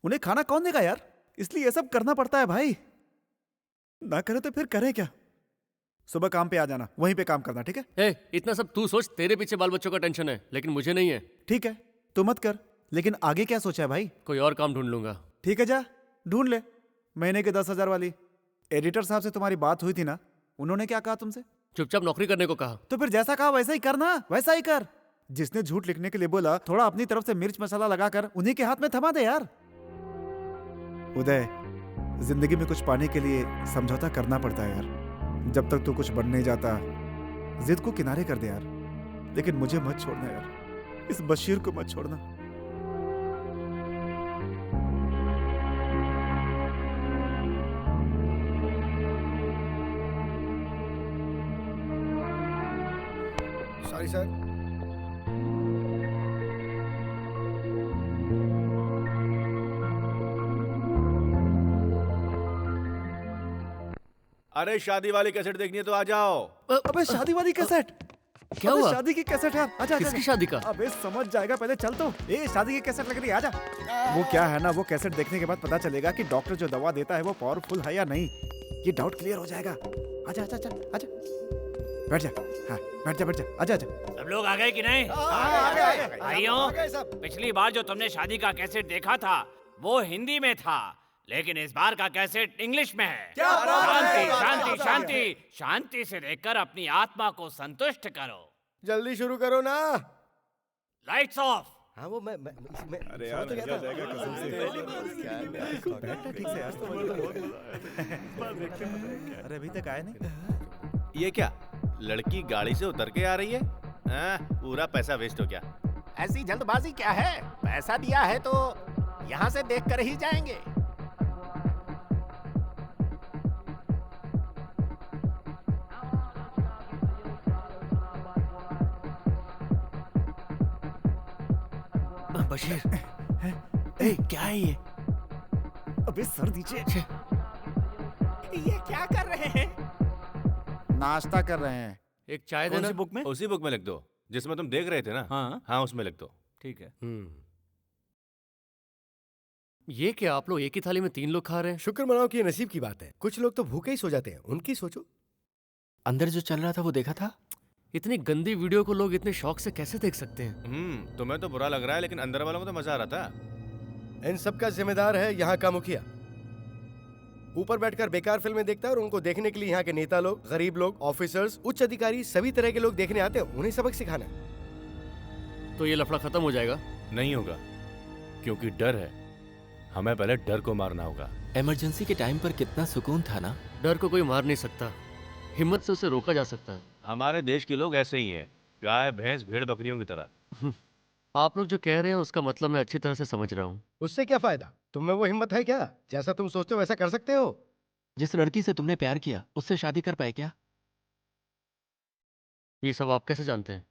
उन्हें खाना कौन देगा यार? इसलिए ये सब करना पड़ता है भाई। ना करे तो फिर करे क्या? सुबह काम पे आ जाना, वहीं पे काम करना, ठीक है? ए, इतना सब तू सोच, तेरे पीछे बाल बच्चों का टेंशन है, लेकिन मुझे नहीं है। ठीक है, तू मत कर, लेकिन आगे क्या सोचा है भाई? कोई और काम ढूंढ लूंगा। ठीक है, जा ढूंढ ले। महीने के 10,000 वाली। एडिटर साहब से तुम्हारी बात हुई थी ना, उन्होंने क्या कहा तुमसे? चुपचाप नौकरी करने को कहा। तो फिर जैसा कहा वैसा ही करना, वैसा ही कर। जिसने झूठ लिखने के लिए बोला, थोड़ा अपनी तरफ से मिर्च मसाला लगाकर उन्हीं के हाथ में थमा दे यार। उदय, जिंदगी में कुछ पाने के लिए समझौता करना पड़ता है यार। जब तक तू कुछ बन नहीं जाता, जिद को किनारे कर दे यार। लेकिन मुझे मत छोड़ना यार, इस बशीर को मत छोड़ना। Sorry sir. अरे शादी वाली कैसेट देखनी है तो आ जाओ। अबे शादी वाली कैसेट? क्या अबे हुआ? शादी की कैसेट यार, आजा। किसकी शादी का? अबे समझ जाएगा, पहले चल तो। ए, शादी की कैसेट लग रही है, आजा। वो क्या है ना, वो कैसेट देखने के बाद पता चलेगा कि डॉक्टर जो दवा देता है वो पावरफुल है या नहीं। ये डाउट क्लियर हो जाएगा। आजा आजा आजा आजा, बैठ जा। हाँ बैठ जा, आजा आजा। सब लोग आ गए कि नहीं? भाइयों, पिछली बार जो तुमने शादी का कैसेट देखा था वो हिंदी में था, लेकिन इस बार का कैसेट इंग्लिश में है। शांति शांति शांति शांति से देखकर अपनी आत्मा को संतुष्ट करो। जल्दी शुरू करो ना। Lights off. हाँ वो मैं अरे यार, समझ तो गया था। जाएगा कसम से। बैठना ठीक से, आज तो अरे अभी तक आया नहीं। ये क्या, लड़की गाड़ी से उतर के आ रही है? पूरा पैसा वेस्ट हो गया। ऐसी जल्दबाजी क्या है? पैसा दिया है तो यहाँ से देख कर ही जाएंगे। बशीर, ए, क्या है ये? अबे सर दीजिए। ये क्या कर रहे हैं? नाश्ता कर रहे हैं। एक चाय कौन देना। सी बुक में? उसी बुक में लिख दो जिसमें तुम देख रहे थे ना। हाँ उसमें लिख दो। ठीक है। ये क्या, आप लोग एक ही थाली में 3 लोग खा रहे हैं? शुक्र मनाओ कि ये नसीब की बात है। कुछ लोग तो भूखे ही सो जाते हैं, उनकी सोचो। अंदर जो चल रहा था वो देखा था? इतनी गंदी वीडियो को लोग इतने शौक से कैसे देख सकते हैं? तुम्हें तो बुरा लग रहा है, लेकिन अंदर वालों को तो मजा आ रहा था। इन सब का जिम्मेदार है यहाँ का मुखिया। ऊपर बैठकर बेकार फिल्में देखता है और उनको देखने के लिए यहाँ के नेता लोग, गरीब लोग, ऑफिसर्स, उच्च अधिकारी, सभी तरह के लोग देखने आते हैं। उन्हें सबक सिखाना है। तो ये लफड़ा खत्म हो जाएगा? नहीं होगा, क्योंकि डर है। हमें पहले डर को मारना होगा। इमरजेंसी के टाइम पर कितना सुकून था ना। डर को कोई मार नहीं सकता, हिम्मत से उसे रोका जा सकता है। हमारे देश के लोग ऐसे ही हैं, गाय भैंस भेड़ बकरियों की तरह। आप लोग जो कह रहे हैं उसका मतलब मैं अच्छी तरह से समझ रहा हूँ। उससे क्या फायदा? तुम में वो हिम्मत है क्या? जैसा तुम सोचते हो वैसा कर सकते हो? जिस लड़की से तुमने प्यार किया उससे शादी कर पाए क्या? ये सब आप कैसे जानते हैं?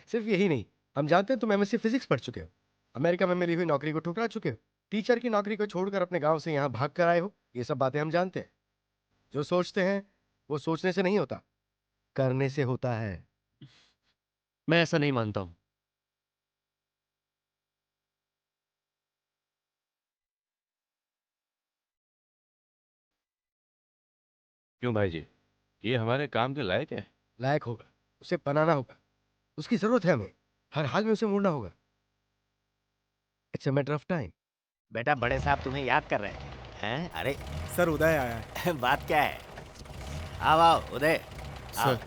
सिर्फ यही नहीं, हम जानते हैं तुम एमएससी फिजिक्स पढ़ चुके हो, अमेरिका में मिली हुई नौकरी को ठुकरा चुके हो, टीचर की नौकरी को छोड़कर अपने गांव से यहाँ भाग कर आए हो। ये सब बातें हम जानते हैं। जो सोचते हैं वो सोचने से नहीं होता, करने से होता है। मैं ऐसा नहीं मानता हूँ। क्यों भाई जी, ये हमारे काम के लायक है? लायक होगा, उसे बनाना होगा, उसकी जरूरत है हमें, हर हाल में उसे मोड़ना होगा। It's a matter of time. बेटा बड़े साहब तुम्हें याद कर रहे हैं? अरे सर उदय आया है। बात क्या है? आओ आओ उदय। आओ। सर।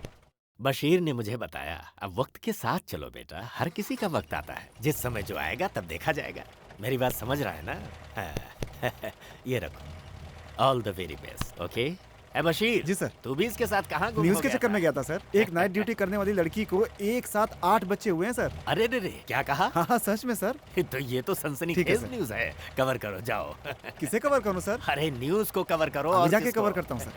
बशीर ने मुझे बताया, अब वक्त के साथ चलो बेटा, हर किसी का वक्त आता है, जिस समय जो आएगा तब देखा जाएगा। मेरी बात समझ रहा है ना? हाँ। ये रखो, all the very best. Okay Bashir. जी सर। तू भी इसके साथ कहाँ गुम न्यूज हो के गया चक्कर था? में गया था सर। एक नाइट ड्यूटी करने वाली लड़की को एक साथ 8 बच्चे हुए हैं सर। अरे रे रे, क्या कहा? हाँ सच में सर। तो ये तो सनसनी ठीक है खेज सर। न्यूज है। कवर करो जाओ। किसे कवर करूं सर? अरे न्यूज को कवर करो। अभी और जाके किसको? कवर करता हूं सर।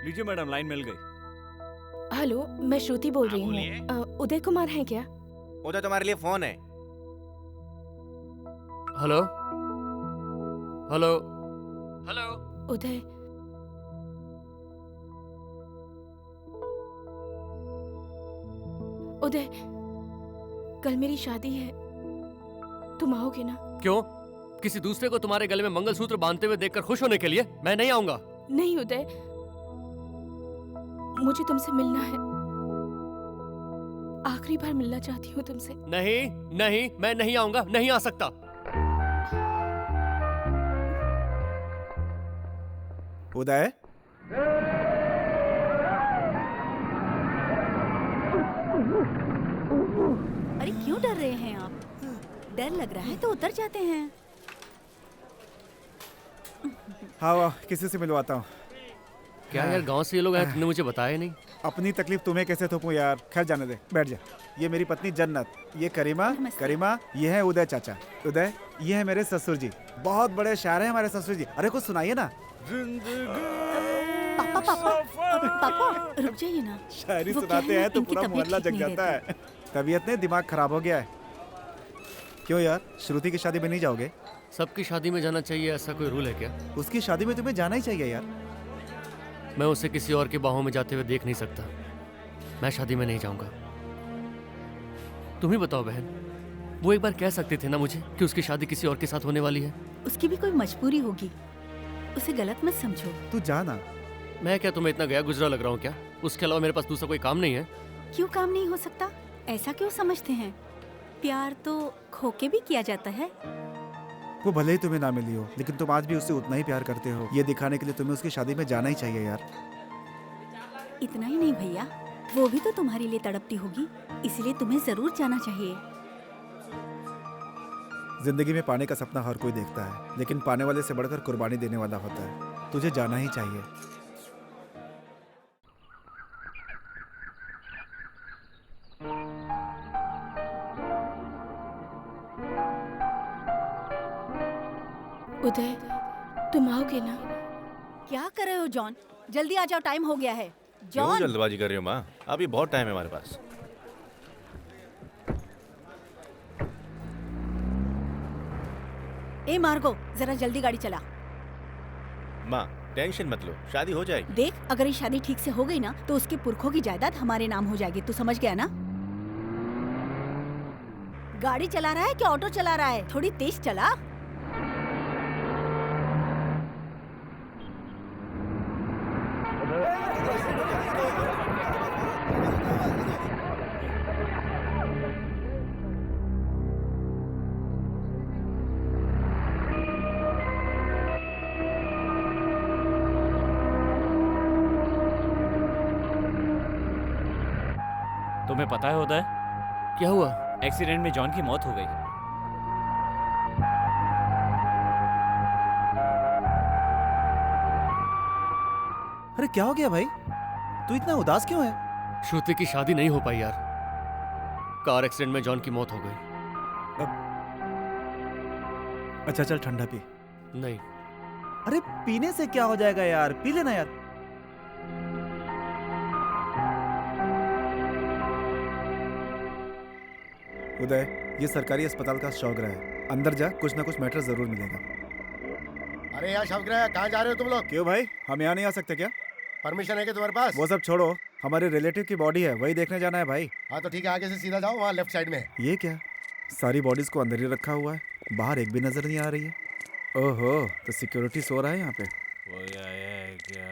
लीजिए मैडम, लाइन मिल गई। हेलो, मैं श्रुति बोल रही बोलिए। हूँ। उदय कुमार हैं क्या? उधर तुम्हारे लिए फोन है। Hello hello hello. Uday, Uday, कल मेरी शादी है। तुम आओगे ना? क्यों? किसी दूसरे को तुम्हारे गले में मंगलसूत्र बांधते हुए देखकर खुश होने के लिए? मैं नहीं आऊंगा। नहीं उदय, मुझे तुमसे मिलना है। आखिरी बार मिलना चाहती हूँ तुमसे। नहीं नहीं, मैं नहीं आऊंगा, नहीं आ सकता। उदय, अरे क्यों डर रहे हैं आप? डर लग रहा है तो उतर जाते हैं। हाँ वाह, किसी से मिलवाता हूँ। क्या यार, गांव से ये लोग आए, तुमने मुझे बताया नहीं? अपनी तकलीफ तुम्हें कैसे थोपूं यार। खैर जाने दे, बैठ जा। ये मेरी पत्नी जन्नत, ये करीमा। करीमा, ये है उदय चाचा। उदय, ये है मेरे ससुर जी, बहुत बड़े शायर हैं हमारे ससुर जी। अरे कुछ सुनाइए ना। पापा पापा पापा रुक जाइए ना। शायरी वो सुनाते क्या है हैं ना, तो इनकी पूरा तबीयत मोहल्ला ठीक जग नहीं जाता है। तबीयत ने दिमाग खराब हो गया है। क्यों यार, श्रुति की शादी में नहीं जाओगे? सबकी शादी में जाना चाहिए, ऐसा कोई रूल है क्या? उसकी शादी में तुम्हें जाना ही चाहिए यार। मैं उसे किसी और की बाहों में जाते हुए देख नहीं सकता। मैं शादी में नहीं जाऊंगा। तुम ही बताओ बहन, वो एक बार कह सकते थे ना मुझे कि उसकी शादी किसी और के साथ होने वाली है। उसकी भी कोई मजबूरी होगी, उसे गलत मत समझो। तू जाना। मैं क्या तुम्हें इतना गया गुजरा लग रहा हूँ क्या? उसके अलावा मेरे पास दूसरा कोई काम नहीं है। क्यों काम नहीं हो सकता? ऐसा क्यों समझते हैं? प्यार तो खो के भी किया जाता है। वो भले ही तुम्हें ना मिली हो, लेकिन तुम आज भी उससे उतना ही प्यार करते हो। ये दिखाने के लिए तुम्हें उसकी शादी में जाना ही चाहिए यार। इतना ही नहीं भैया, वो भी तो तुम्हारे लिए तड़पती होगी, इसलिए तुम्हें जरूर जाना चाहिए। जिंदगी में पाने का सपना हर कोई देखता है, लेकिन पाने वाले से बढ़कर कुर्बानी देने वाला होता है। तुझे जाना ही चाहिए। उदय, तुम आओगे ना? क्या कर रहे हो जॉन? जल्दी आ जाओ, टाइम हो गया है। क्यों जॉन, जल्दबाजी कर रही हो माँ? अभी बहुत टाइम है हमारे पास। ए मार्गो, जरा जल्दी गाड़ी चला। माँ टेंशन मत लो, शादी हो जाएगी। देख, अगर ये शादी ठीक से हो गई ना तो उसके पुरखों की जायदाद हमारे नाम हो जाएगी। तू समझ गया ना? गाड़ी चला रहा है कि ऑटो चला रहा है? थोड़ी तेज चला। तुम्हें पता है उदय, क्या हुआ? एक्सीडेंट में जॉन की मौत हो गई। अरे क्या हो गया भाई? तू इतना उदास क्यों है? श्रुति की शादी नहीं हो पाई यार। कार एक्सीडेंट में जॉन की मौत हो गई। अच्छा चल ठंडा पी। नहीं। अरे पीने से क्या हो जाएगा यार, पी लेना यार। उदय, ये सरकारी अस्पताल का शौकरा है, अंदर जा, कुछ ना कुछ मैटर जरूर मिलेगा। अरे यार शौकरा, कहाँ जा रहे हो तुम लोग? क्यों भाई, हम यहाँ नहीं आ सकते क्या? परमिशन है क्या तुम्हारे पास? वो सब छोड़ो, हमारे रिलेटिव की बॉडी है, वही देखने जाना है भाई। हाँ तो ठीक है, आगे से सीधा जाओ, वहाँ लेफ्ट साइड में है। ये क्या, सारी बॉडीज को अंदर ही रखा हुआ है, बाहर एक भी नजर नहीं आ रही है। ओहो, तो सिक्योरिटी सो रहा है यहाँ पे। वो क्या?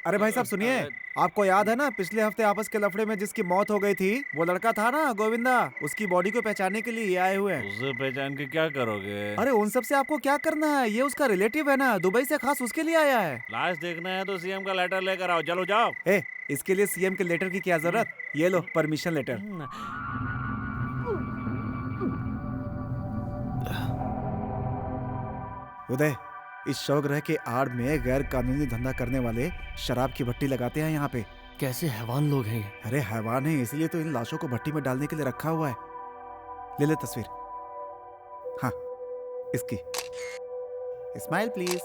अरे भाई साहब सुनिए, आपको याद है ना पिछले हफ्ते आपस के लफड़े में जिसकी मौत हो गई थी, वो लड़का था ना गोविंदा, उसकी बॉडी को पहचानने के लिए ये आए हुए हैं। उसे पहचान के क्या करोगे? अरे उन सब से आपको क्या करना है, ये उसका रिलेटिव है ना, दुबई से खास उसके लिए आया है। लाश देखना है तो सीएम का लेटर लेकर आओ, चलो जाओ। इसके लिए सीएम के लेटर की क्या जरूरत, ये लो परमिशन लेटर। उदय, इस शौकग्रह के आड़ में गैर कानूनी धंधा करने वाले शराब की भट्टी लगाते हैं यहाँ पे। कैसे हैवान लोग हैं? अरे हैवान है, इसलिए तो इन लाशों को भट्टी में डालने के लिए रखा हुआ है। ले ले तस्वीर। हाँ इसकी। Smile please.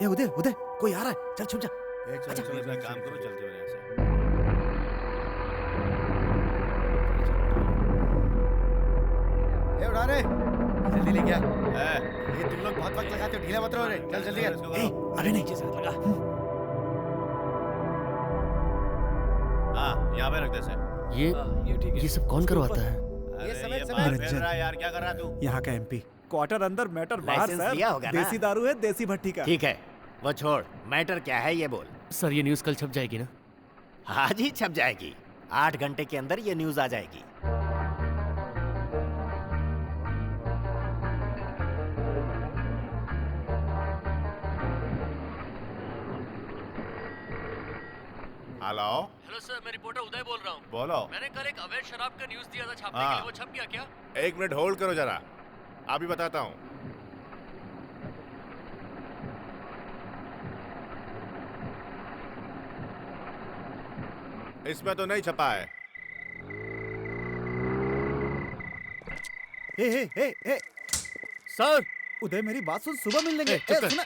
ये उदय, उदय कोई आ रहा है, चल छुप जा। चलो अपना काम करो, चलते हुए यहाँ से। उड़ा रे, जल्दी ले गया। ये तुम लोग बहुत वक्त लगाते हो, ढीला मत रहो रे, चल जल्दी कर। अरे नहीं, लगा। हाँ यहाँ पे रख दे से। ये सब कौन करवाता है? ये समय फिर रहा है यार, क्या कर रहा तू? यहाँ का एमपी, क्वार्टर अंदर मैटर बाहर लाइसेंस दिया होगा सर। ना? देसी दारू है, देसी भट्टी का। ठीक है, वो छोड़, मैटर क्या है ये बोल। सर ये न्यूज़ कल छप जाएगी ना? आज ही छप जाएगी, 8 घंटे के अंदर ये न्यूज़ आ जाएगी। हेलो हेलो सर, मैं रिपोर्टर उदय बोल रहा हूँ। बोलो। मैंने कल एक अवैध शराब का न्यूज़ दिया था छापने हाँ। के लिए, वो छप गया क्या? 1 मिनट होल्ड करो जरा, अभी बताता हूँ। इसमें तो नहीं छपा है। हे सर उदय मेरी बात सुन, सुबह मिल लेंगे। चुप कर। सुना।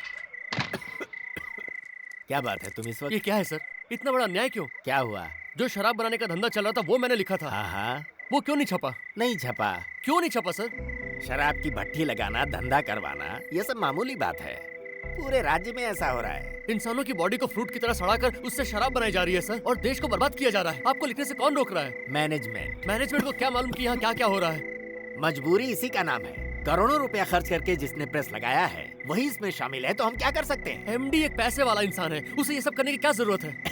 क्या बात है तुम इस वक्त? ये क्या है सर? इतना बड़ा अन्याय क्यों? क्या हुआ? जो शराब बनाने का धंधा चल रहा था वो मैंने लिखा था। हाँ, वो क्यों नहीं छपा? नहीं छपा। क्यों नहीं छपा सर? शराब की भट्टी लगाना, धंधा करवाना, ये सब मामूली बात है। पूरे राज्य में ऐसा हो रहा है। इंसानों की बॉडी को फ्रूट की तरह सड़ाकर उससे शराब बनाई जा रही है सर, और देश को बर्बाद किया जा रहा है। आपको लिखने से कौन रोक रहा है? मैनेजमेंट। मैनेजमेंट को क्या मालूम कि यहाँ क्या क्या हो रहा है? मजबूरी इसी का नाम है। करोड़ों रुपया खर्च करके जिसने प्रेस लगाया है वही इसमें शामिल है, तो हम क्या कर सकते हैं? एमडी एक पैसे वाला इंसान है, उसे ये सब करने की क्या जरूरत है?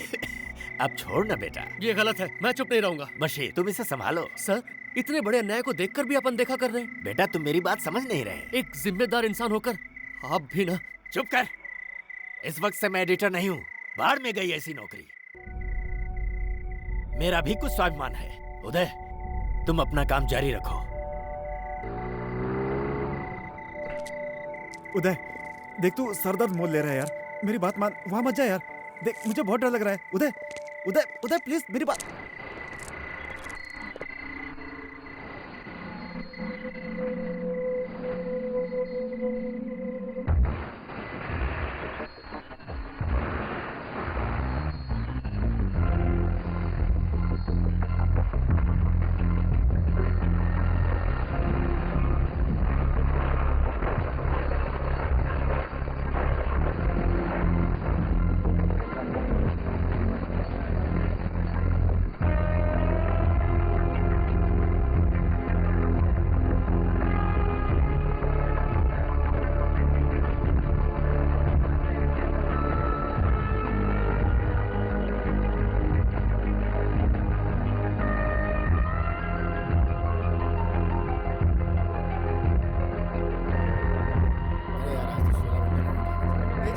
अब छोड़ ना बेटा, ये गलत है, मैं चुप नहीं रहूंगा। बशीर तुम इसे संभालो। सर इतने बड़े अन्याय को देखकर भी अपन देखा कर रहे हैं। बेटा तुम मेरी बात समझ नहीं रहे। एक जिम्मेदार इंसान होकर आप भी ना। चुप कर, इस वक्त से मैं एडिटर नहीं हूँ। बाढ़ में गई ऐसी नौकरी। मेरा भी कुछ स्वाभिमान है। उदय तुम अपना काम जारी रखो। उदय देख, तू सरदर्द मोल ले रहा है यार, मेरी बात मान, वहां मत जा यार। देख मुझे बहुत डर लग रहा है। उदय उदय उदय प्लीज मेरी बात।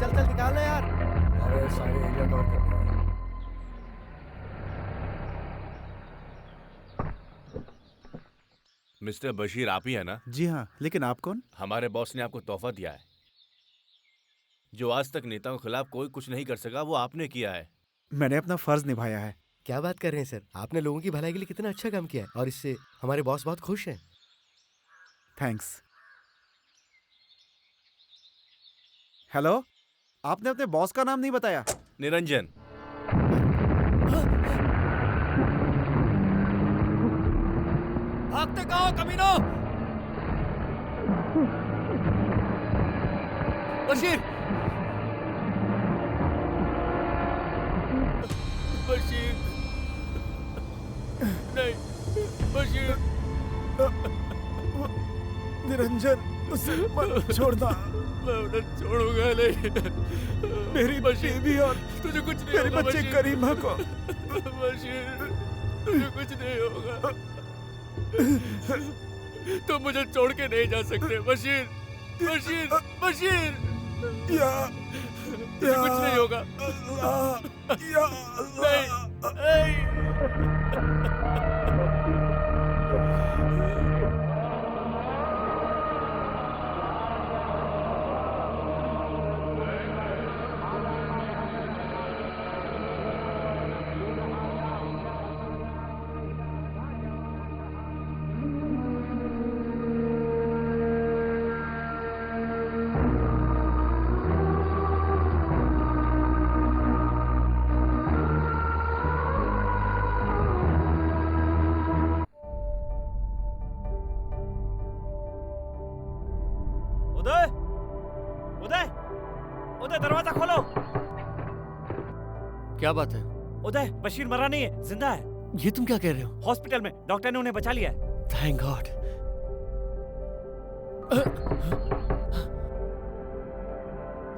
चल निकाल ले यार। अरे सारे एरिया कवर कर लिया। मिस्टर बशीर आप ही है ना? जी हाँ, लेकिन आप कौन? हमारे बॉस ने आपको तोहफा दिया है। जो आज तक नेताओं के खिलाफ कोई कुछ नहीं कर सका वो आपने किया है। मैंने अपना फर्ज निभाया है। क्या बात कर रहे हैं सर, आपने लोगों की भलाई के लिए कितना अच्छा काम किया है और इससे हमारे बॉस बहुत खुश हैं। थैंक्स। हेलो, आपने अपने बॉस का नाम नहीं बताया। निरंजन। भागते कहाँ कमीनो? बशीर, बशीर, नहीं, बशीर, निरंजन, उसे मत छोड़ना। मैं उन्हें छोड़ूंगा नहीं। मेरी बेबी और तुझे कुछ नहीं मेरे होगा बच्चे बशीर। करीमा को। बशीर, तुझे कुछ नहीं होगा। तुम मुझे छोड़ के नहीं जा सकते बशीर, बशीर, बशीर। तुझे कुछ नहीं होगा। नहीं, उदय, उदय, उदय दरवाजा खोलो। क्या बात है? उदय, बशीर मरा नहीं है, जिंदा है। ये तुम क्या कह रहे हो? हॉस्पिटल में डॉक्टर ने उन्हें बचा लिया है। Thank God.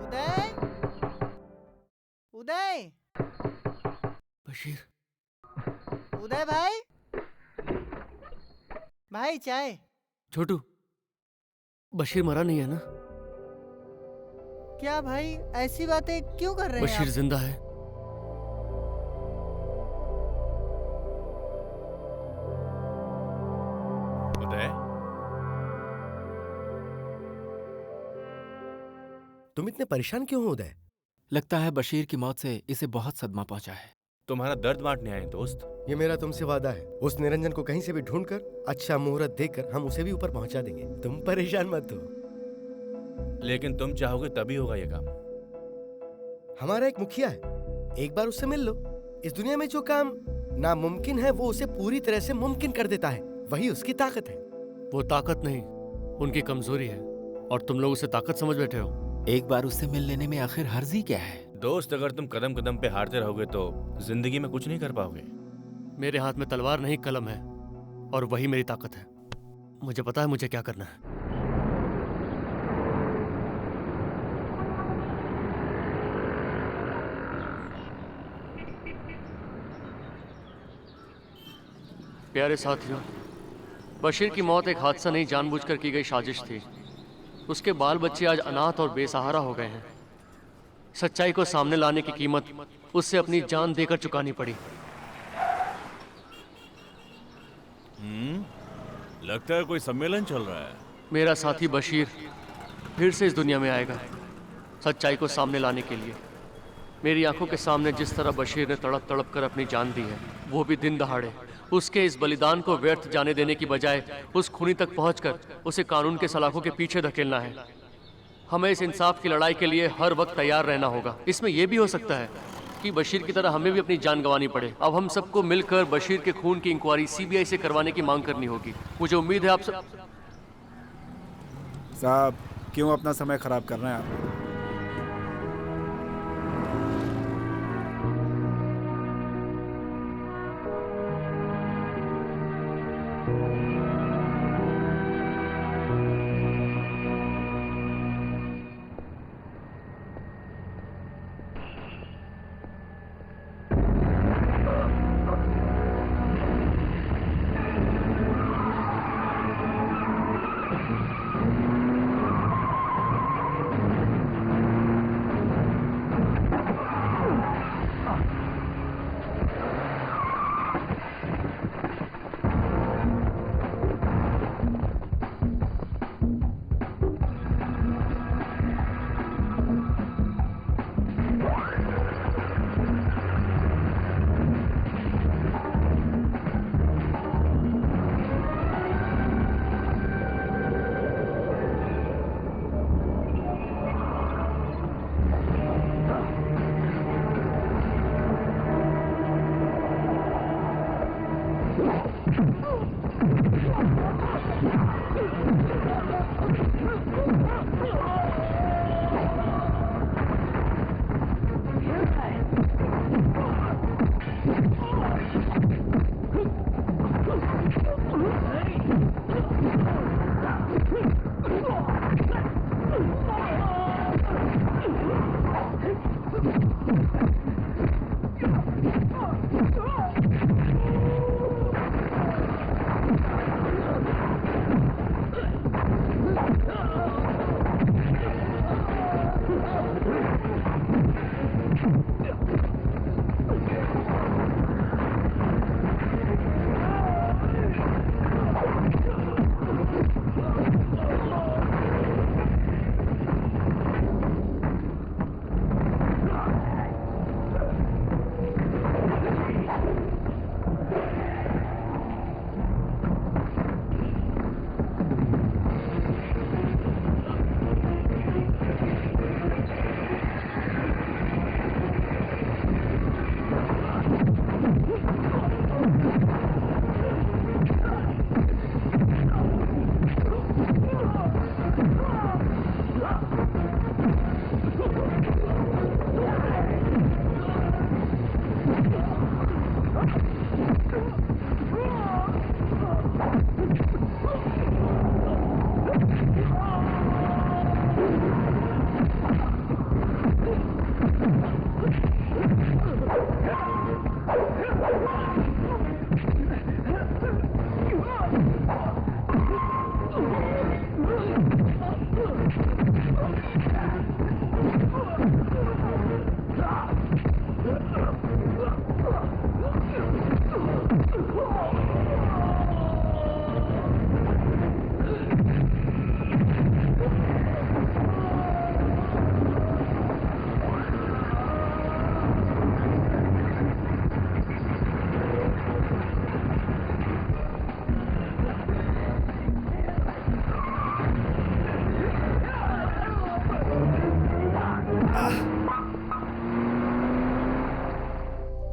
उदय, उदय, बशीर, उदय भाई, भाई चाय। छोटू, बशीर मरा नहीं है ना? क्या भाई ऐसी बातें क्यों कर रहे हैं बशीर आप? जिंदा है। उदय, तुम इतने परेशान क्यों हो उदय? लगता है बशीर की मौत से इसे बहुत सदमा पहुंचा है। तुम्हारा दर्द बांटने आए दोस्त। ये मेरा तुमसे वादा है, उस निरंजन को कहीं से भी ढूंढकर अच्छा मुहूर्त देकर हम उसे भी ऊपर पहुंचा देंगे। तुम परेशान मत हो। लेकिन तुम चाहोगे तभी होगा ये काम। हमारा एक मुखिया है, एक बार उससे मिल लो। इस दुनिया में जो काम नामुमकिन है वो उसे पूरी तरह से मुमकिन कर देता है। वही उसकी ताकत है। वो ताकत नहीं, उनकी कमजोरी है, और तुम लोग उसे ताकत समझ बैठे हो। एक बार उससे मिल लेने में आखिर हर्जी क्या है? दोस्त, अगर तुम कदम कदम पे हारते रहोगे तो जिंदगी में कुछ नहीं कर पाओगे। मेरे हाथ में तलवार नहीं कलम है, और वही मेरी ताकत है। मुझे पता है मुझे क्या करना है। प्यारे साथियों, बशीर की मौत एक हादसा नहीं, जानबूझकर की गई साजिश थी। उसके बाल बच्चे आज अनाथ और बेसहारा हो गए हैं। सच्चाई को सामने लाने की कीमत उससे अपनी जान देकर चुकानी पड़ी। लगता है कोई सम्मेलन चल रहा है। मेरा साथी बशीर फिर से इस दुनिया में आएगा, सच्चाई को सामने लाने के लिए। मेरी आंखों के सामने जिस तरह बशीर ने तड़प तड़प कर अपनी जान दी है, वो भी दिन दहाड़े। उसके इस बलिदान को व्यर्थ जाने देने की बजाय उस खूनी तक पहुंचकर उसे कानून के सलाखों के पीछे धकेलना है। हमें इस इंसाफ की लड़ाई के लिए हर वक्त तैयार रहना होगा। इसमें यह भी हो सकता है कि बशीर की तरह हमें भी अपनी जान गंवानी पड़े। अब हम सबको मिलकर बशीर के खून की इंक्वायरी सीबीआई से करवाने की मांग करनी होगी। मुझे उम्मीद है आप सब साहब क्यों अपना समय खराब कर रहे हैं आप?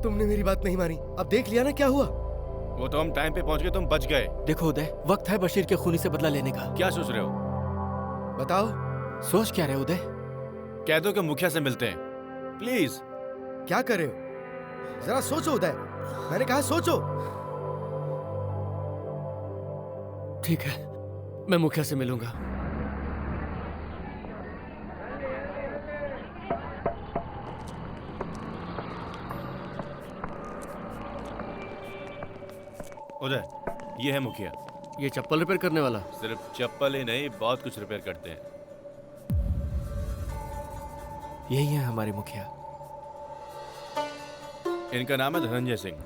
तुमने मेरी बात नहीं मानी। अब देख लिया ना क्या हुआ। वो तो हम टाइम पे पहुंच गए, तुम बच गए। देखो उदय, वक्त है बशीर के खूनी से बदला लेने का। क्या सोच रहे हो? बताओ। सोच क्या रहे हो उदय? कह दो कि मुखिया से मिलते हैं, प्लीज। क्या कर रहे हो? जरा सोचो उदय, मैंने कहा सोचो। ठीक है, मैं मुखिया से मिलूंगा। उदय, ये है मुखिया। ये चप्पल रिपेयर करने वाला? सिर्फ चप्पल ही नहीं, बहुत कुछ रिपेयर करते हैं। यही है हमारे मुखिया। इनका नाम है धनंजय सिंह।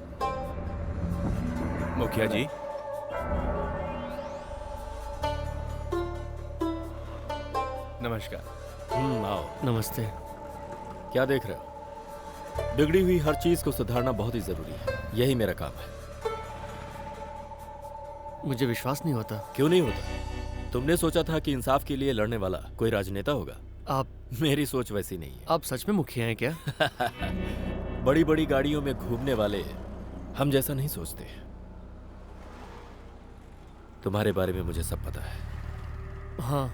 मुखिया जी, नमस्कार। आओ। नमस्ते। क्या देख रहे हो? बिगड़ी हुई हर चीज को सुधारना बहुत ही जरूरी है, यही मेरा काम है। मुझे विश्वास नहीं होता। क्यों नहीं होता? तुमने सोचा था कि इंसाफ के लिए लड़ने वाला कोई राजनेता होगा? आप? मेरी सोच वैसी नहीं है। आप सच में मुखिया हैं क्या? बड़ी बड़ी गाड़ियों में घूमने वाले हम जैसा नहीं सोचते। तुम्हारे बारे में मुझे सब पता है। हाँ,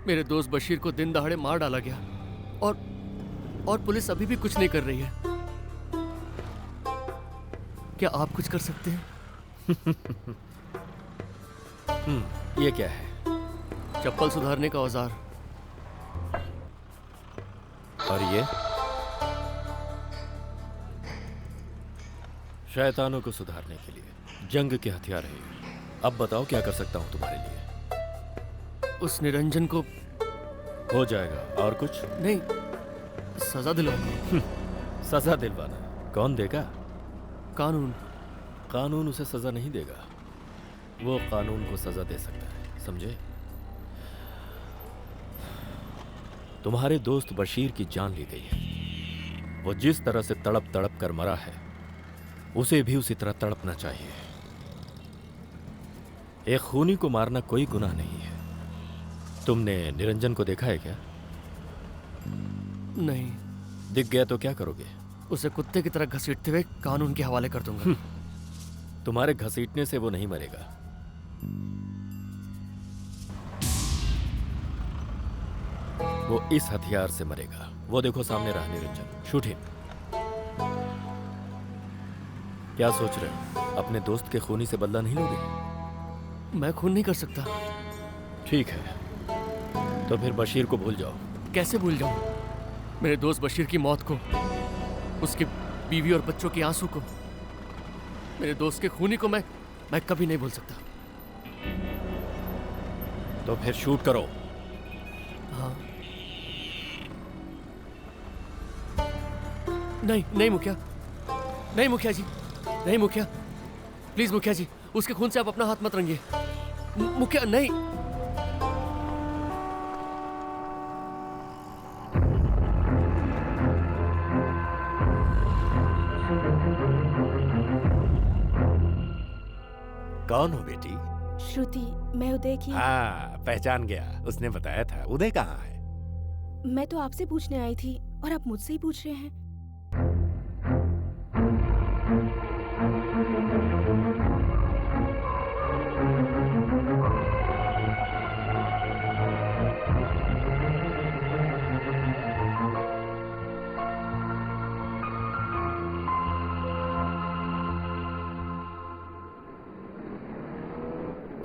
मेरे दोस्त बशीर को दिन दहाड़े मार डाला गया और पुलिस अभी भी कुछ नहीं कर रही है। क्या आप कुछ कर सकते हैं? ये क्या है? चप्पल सुधारने का औजार। और ये? शैतानों को सुधारने के लिए जंग के हथियार है। अब बताओ क्या कर सकता हूं तुम्हारे लिए? उस निरंजन को हो जाएगा। और कुछ? नहीं, सजा दिलवाना। सजा दिलवाना? कौन देगा? कानून। कानून उसे सजा नहीं देगा, वो कानून को सजा दे सकता है, समझे? तुम्हारे दोस्त बशीर की जान ली गई है। वो जिस तरह से तड़प तड़प कर मरा है, उसे भी उसी तरह तड़पना चाहिए। एक खूनी को मारना कोई गुनाह नहीं है। तुमने निरंजन को देखा है क्या? नहीं। दिख गया तो क्या करोगे? उसे कुत्ते की तरह घसीटते हुए कानून के हवाले कर दूंगा। तुम्हारे घसीटने से वो नहीं मरेगा। वो इस हथियार से मरेगा। वो देखो सामने रहा निरंजन। Shoot him. क्या सोच रहे हो? अपने दोस्त के खूनी से बदला नहीं लोगे? मैं खून नहीं कर सकता। ठीक है, तो फिर बशीर को भूल जाओ। कैसे भूल जाऊं? मेरे दोस्त बशीर की मौत को, उसकी बीवी और बच्चों के आंसू को, मेरे दोस्त के खूनी को मैं कभी नहीं भूल सकता। तो फिर शूट करो। हाँ। नहीं नहीं मुखिया, नहीं मुखिया जी, नहीं मुखिया, प्लीज मुखिया जी, उसके खून से आप अपना हाथ मत रंगिए। मुखिया नहीं। कौन हो बेटी? श्रुति, मैं उदय की। हाँ, पहचान गया। उसने बताया था। उदय कहाँ है? मैं तो आपसे पूछने आई थी और आप मुझसे ही पूछ रहे हैं।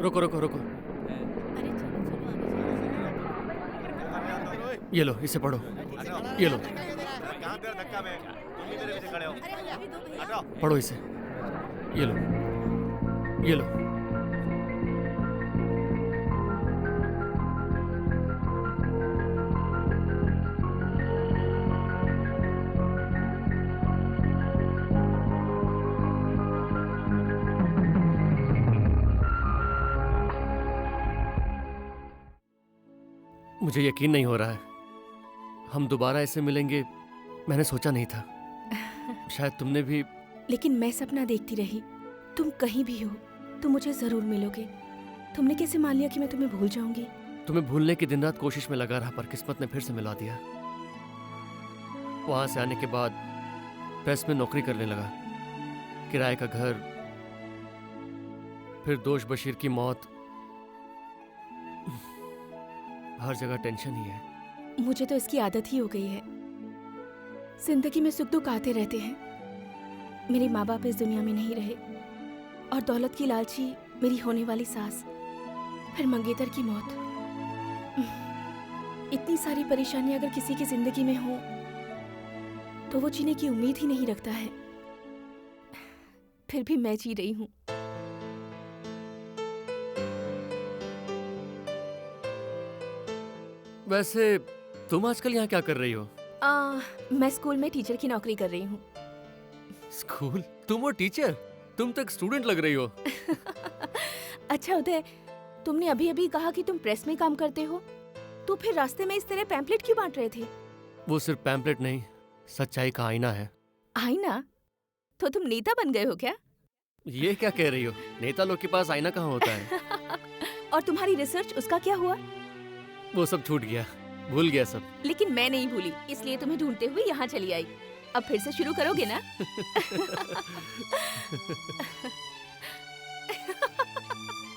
रुको रुको रुको। ये लो, इसे पढ़ो। ये लो, पढ़ो इसे। ये लो, ये लो। मुझे यकीन नहीं हो रहा है हम दोबारा ऐसे मिलेंगे। मैंने सोचा नहीं था। शायद तुमने भी। लेकिन मैं सपना देखती रही। तुम कहीं भी हो तो मुझे जरूर मिलोगे। तुमने कैसे मान लिया कि मैं तुम्हें भूल जाऊंगी? तुम्हें भूलने की दिन रात कोशिश में लगा रहा, पर किस्मत ने फिर से मिला दिया। वहां से आने के बाद प्रेस में नौकरी करने लगा, किराए का घर, फिर दोष बशीर की मौत। हर जगह टेंशन ही है। मुझे तो इसकी आदत ही हो गई है। जिंदगी में सुख दुख आते रहते हैं। मेरे माँ बाप इस दुनिया में नहीं रहे और दौलत की लालची मेरी होने वाली सास, फिर मंगेतर की मौत। इतनी सारी परेशानियां अगर किसी की जिंदगी में हो तो वो जीने की उम्मीद ही नहीं रखता है। फिर भी मैं जी रही हूँ। वैसे तुम आजकल यहाँ क्या कर रही हो? मैं स्कूल में टीचर की नौकरी कर रही हूँ। स्कूल? तुम और टीचर? तुम तो एक स्टूडेंट लग रही हो। अच्छा उदय, तुमने अभी अभी कहा कि तुम प्रेस में काम करते हो, तो फिर रास्ते में इस तरह पैम्पलेट क्यों बांट रहे थे? वो सिर्फ पैम्पलेट नहीं, सच्चाई का आईना है। आईना? तो तुम नेता बन गए हो क्या? ये क्या कह रही हो? नेता लोग के पास आईना कहाँ होता है? और तुम्हारी रिसर्च, उसका क्या हुआ? वो सब छूट गया, भूल गया सब। लेकिन मैं नहीं भूली, इसलिए तुम्हें ढूंढते हुए यहाँ चली आई। अब फिर से शुरू करोगे ना?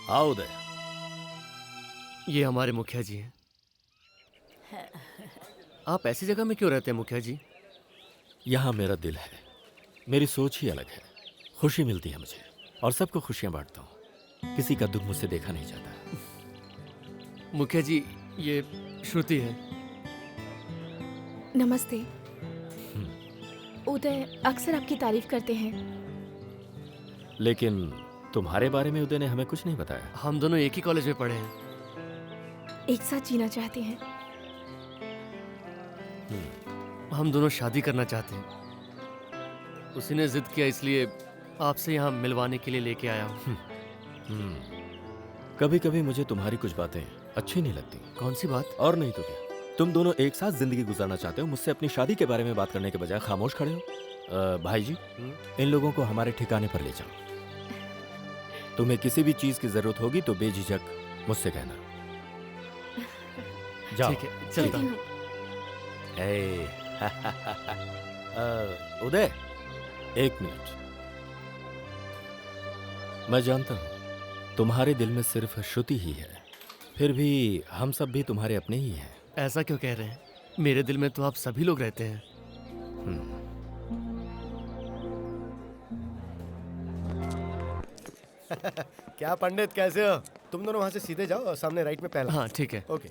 आओ उदय। ये हमारे मुखिया जी हैं। आप ऐसी जगह में क्यों रहते हैं मुखिया जी? यहाँ मेरा दिल है, मेरी सोच ही अलग है। खुशी मिलती है मुझे और सबको खुशियाँ बांटता हूँ। किसी का दुख मुझसे देखा नहीं जाता। मुखिया जी, ये श्रुति है। नमस्ते। उदय अक्सर आपकी तारीफ करते हैं। लेकिन तुम्हारे बारे में उदय ने हमें कुछ नहीं बताया। हम दोनों एक ही कॉलेज में पढ़े हैं। एक साथ जीना चाहते हैं। हम दोनों शादी करना चाहते हैं। उसी ने जिद किया, इसलिए आपसे यहाँ मिलवाने के लिए लेके आया हूँ। कभी कभी मुझे तुम्हारी कुछ बातें अच्छी नहीं लगती। कौन सी बात? और नहीं तो क्या, तुम दोनों एक साथ जिंदगी गुजारना चाहते हो, मुझसे अपनी शादी के बारे में बात करने के बजाय खामोश खड़े हो। भाई जी, इन लोगों को हमारे ठिकाने पर ले जाओ। तुम्हें किसी भी चीज की जरूरत होगी तो बेझिझक मुझसे कहना। जाओ। ठीक है, चलता हूँ। उदय, एक मिनट। मैं जानता हूं तुम्हारे दिल में सिर्फ श्रुति ही है, फिर भी हम सब भी तुम्हारे अपने ही हैं। ऐसा क्यों कह रहे हैं? मेरे दिल में तो आप सभी लोग रहते हैं। क्या पंडित, कैसे हो? तुम दोनों वहां से सीधे जाओ और सामने राइट में पहला। हाँ ठीक है। ओके।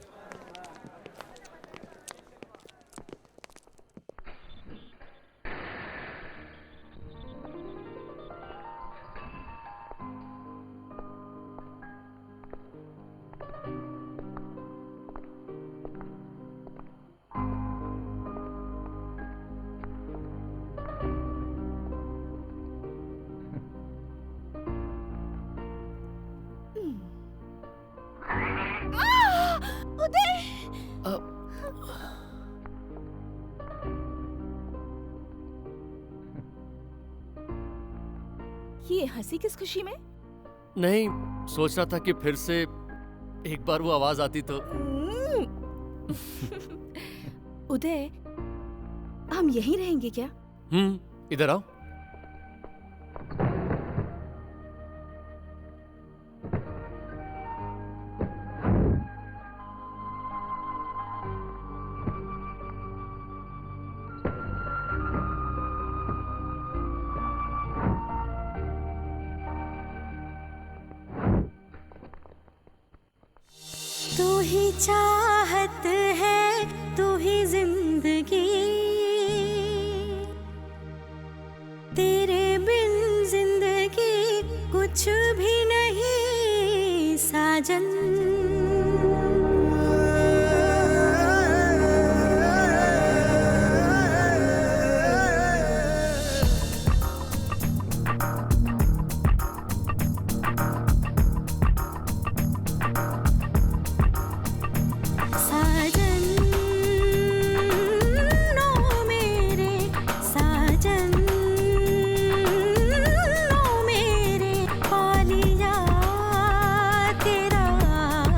ये हंसी किस खुशी में? नहीं, सोच रहा था कि फिर से एक बार वो आवाज आती तो। उदय, हम यहीं रहेंगे क्या? इधर आओ। तू ही चाहत है, तू ही जिंदगी, तेरे बिन जिंदगी कुछ भी नहीं साजन। तेरा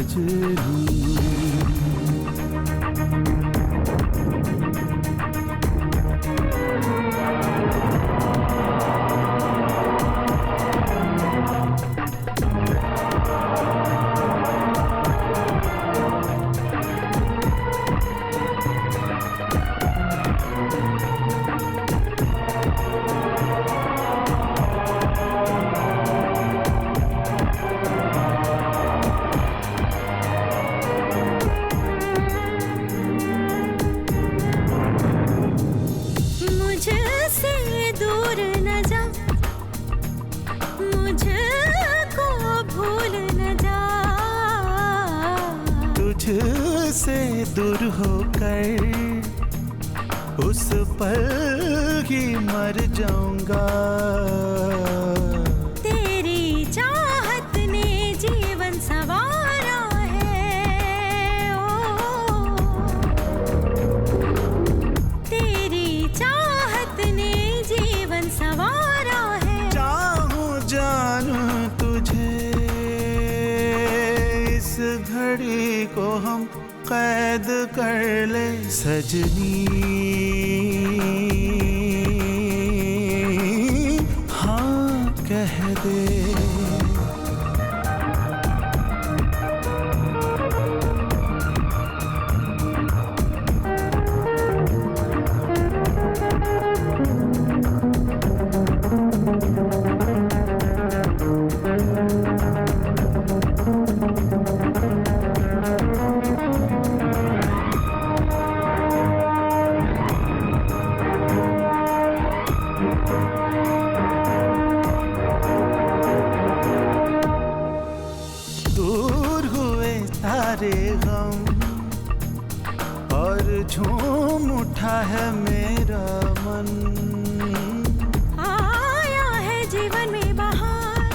सजनी। तुझसे दूर होकर उस पल ही मर जाऊंगा। तेरी चाहत ने जीवन संवारा है ओ, तेरी चाहत ने जीवन संवारा है। चाहूं जानूं तुझे इस घड़ी को हम कैद कर ले सजनी। हाँ कह दे। दूर हुए सारे गम और झूम उठा है मेरा मन। आया है जीवन में बहार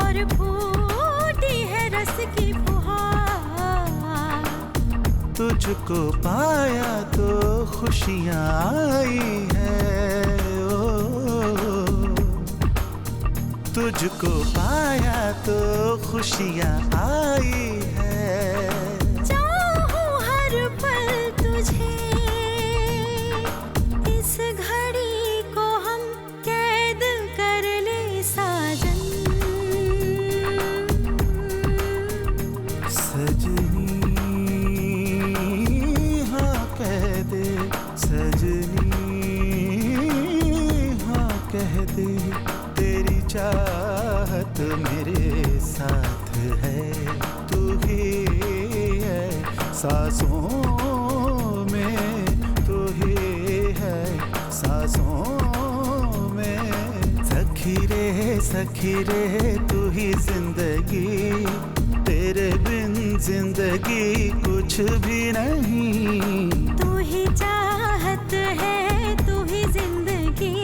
और फूटी है रस की फुहार। तुझको पाया तो खुशियाँ आई है ओ, तुझको पाया तो खुशियाँ आई है। चाहूं हर पल तुझे इस घड़ी को हम कैद कर ले साजन। सजनी हाँ कह दे सजनी। हाँ कह दे तेरी चाहत मेरे साथ है। तू ही है सांसों में, तू ही है सांसों में। सखी रे तू ही जिंदगी, तेरे बिन जिंदगी कुछ भी नहीं। तू ही चाहत है तू ही जिंदगी,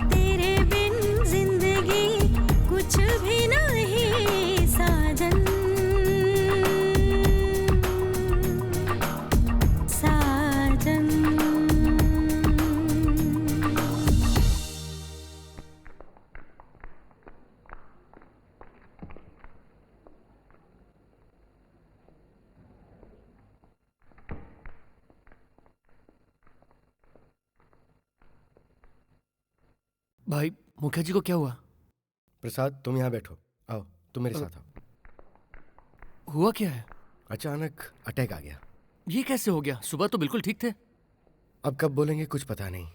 तेरे बिन जिंदगी कुछ भी नहीं साजन। साजन भाई मुखिया जी को क्या हुआ? प्रसाद तुम यहाँ बैठो, आओ तुम मेरे साथ आओ। हुआ क्या है? अचानक अटैक आ गया। ये कैसे हो गया? सुबह तो बिल्कुल ठीक थे। अब कब बोलेंगे कुछ पता नहीं।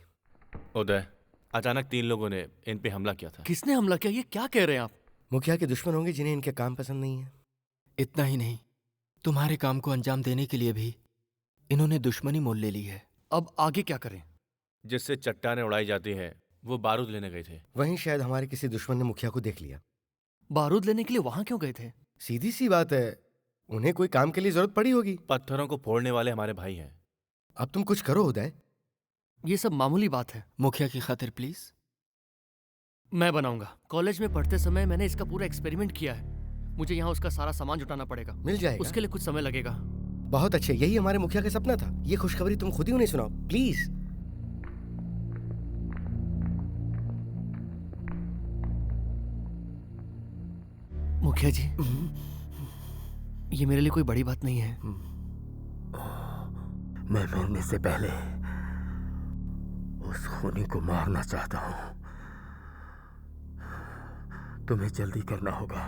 उदय, अचानक 3 लोगों ने इन पे हमला किया था। किसने हमला किया? ये क्या कह रहे हैं आप? मुखिया के दुश्मन होंगे जिन्हें इनके काम पसंद नहीं है। इतना ही नहीं, तुम्हारे काम को अंजाम देने के लिए भी इन्होंने दुश्मनी मोल ले ली है। अब आगे क्या करें? जिससे चट्टानें उड़ाई जाती है वो बारूद लेने गए थे। वहीं शायद हमारे किसी दुश्मन ने मुखिया को देख लिया। बारूद लेने के लिए वहां क्यों गए थे? सीधी सी बात है, उन्हें कोई काम के लिए जरूरत पड़ी होगी। पत्थरों को फोड़ने वाले हमारे भाई हैं। अब तुम कुछ करो उदय। ये सब मामूली बात है। मुखिया की खातिर प्लीज। मैं बनाऊंगा। कॉलेज में पढ़ते समय मैंने इसका पूरा एक्सपेरिमेंट किया है। मुझे यहाँ उसका सारा सामान जुटाना पड़ेगा। मिल जाएगा। उसके लिए कुछ समय लगेगा। बहुत अच्छे, यही हमारे मुखिया का सपना था। ये खुशखबरी तुम खुद ही उन्हें सुनाओ प्लीज। मुखिया जी, ये मेरे लिए कोई बड़ी बात नहीं है। मैं मरने से पहले उस खूनी को मारना चाहता हूं। तुम्हें जल्दी करना होगा,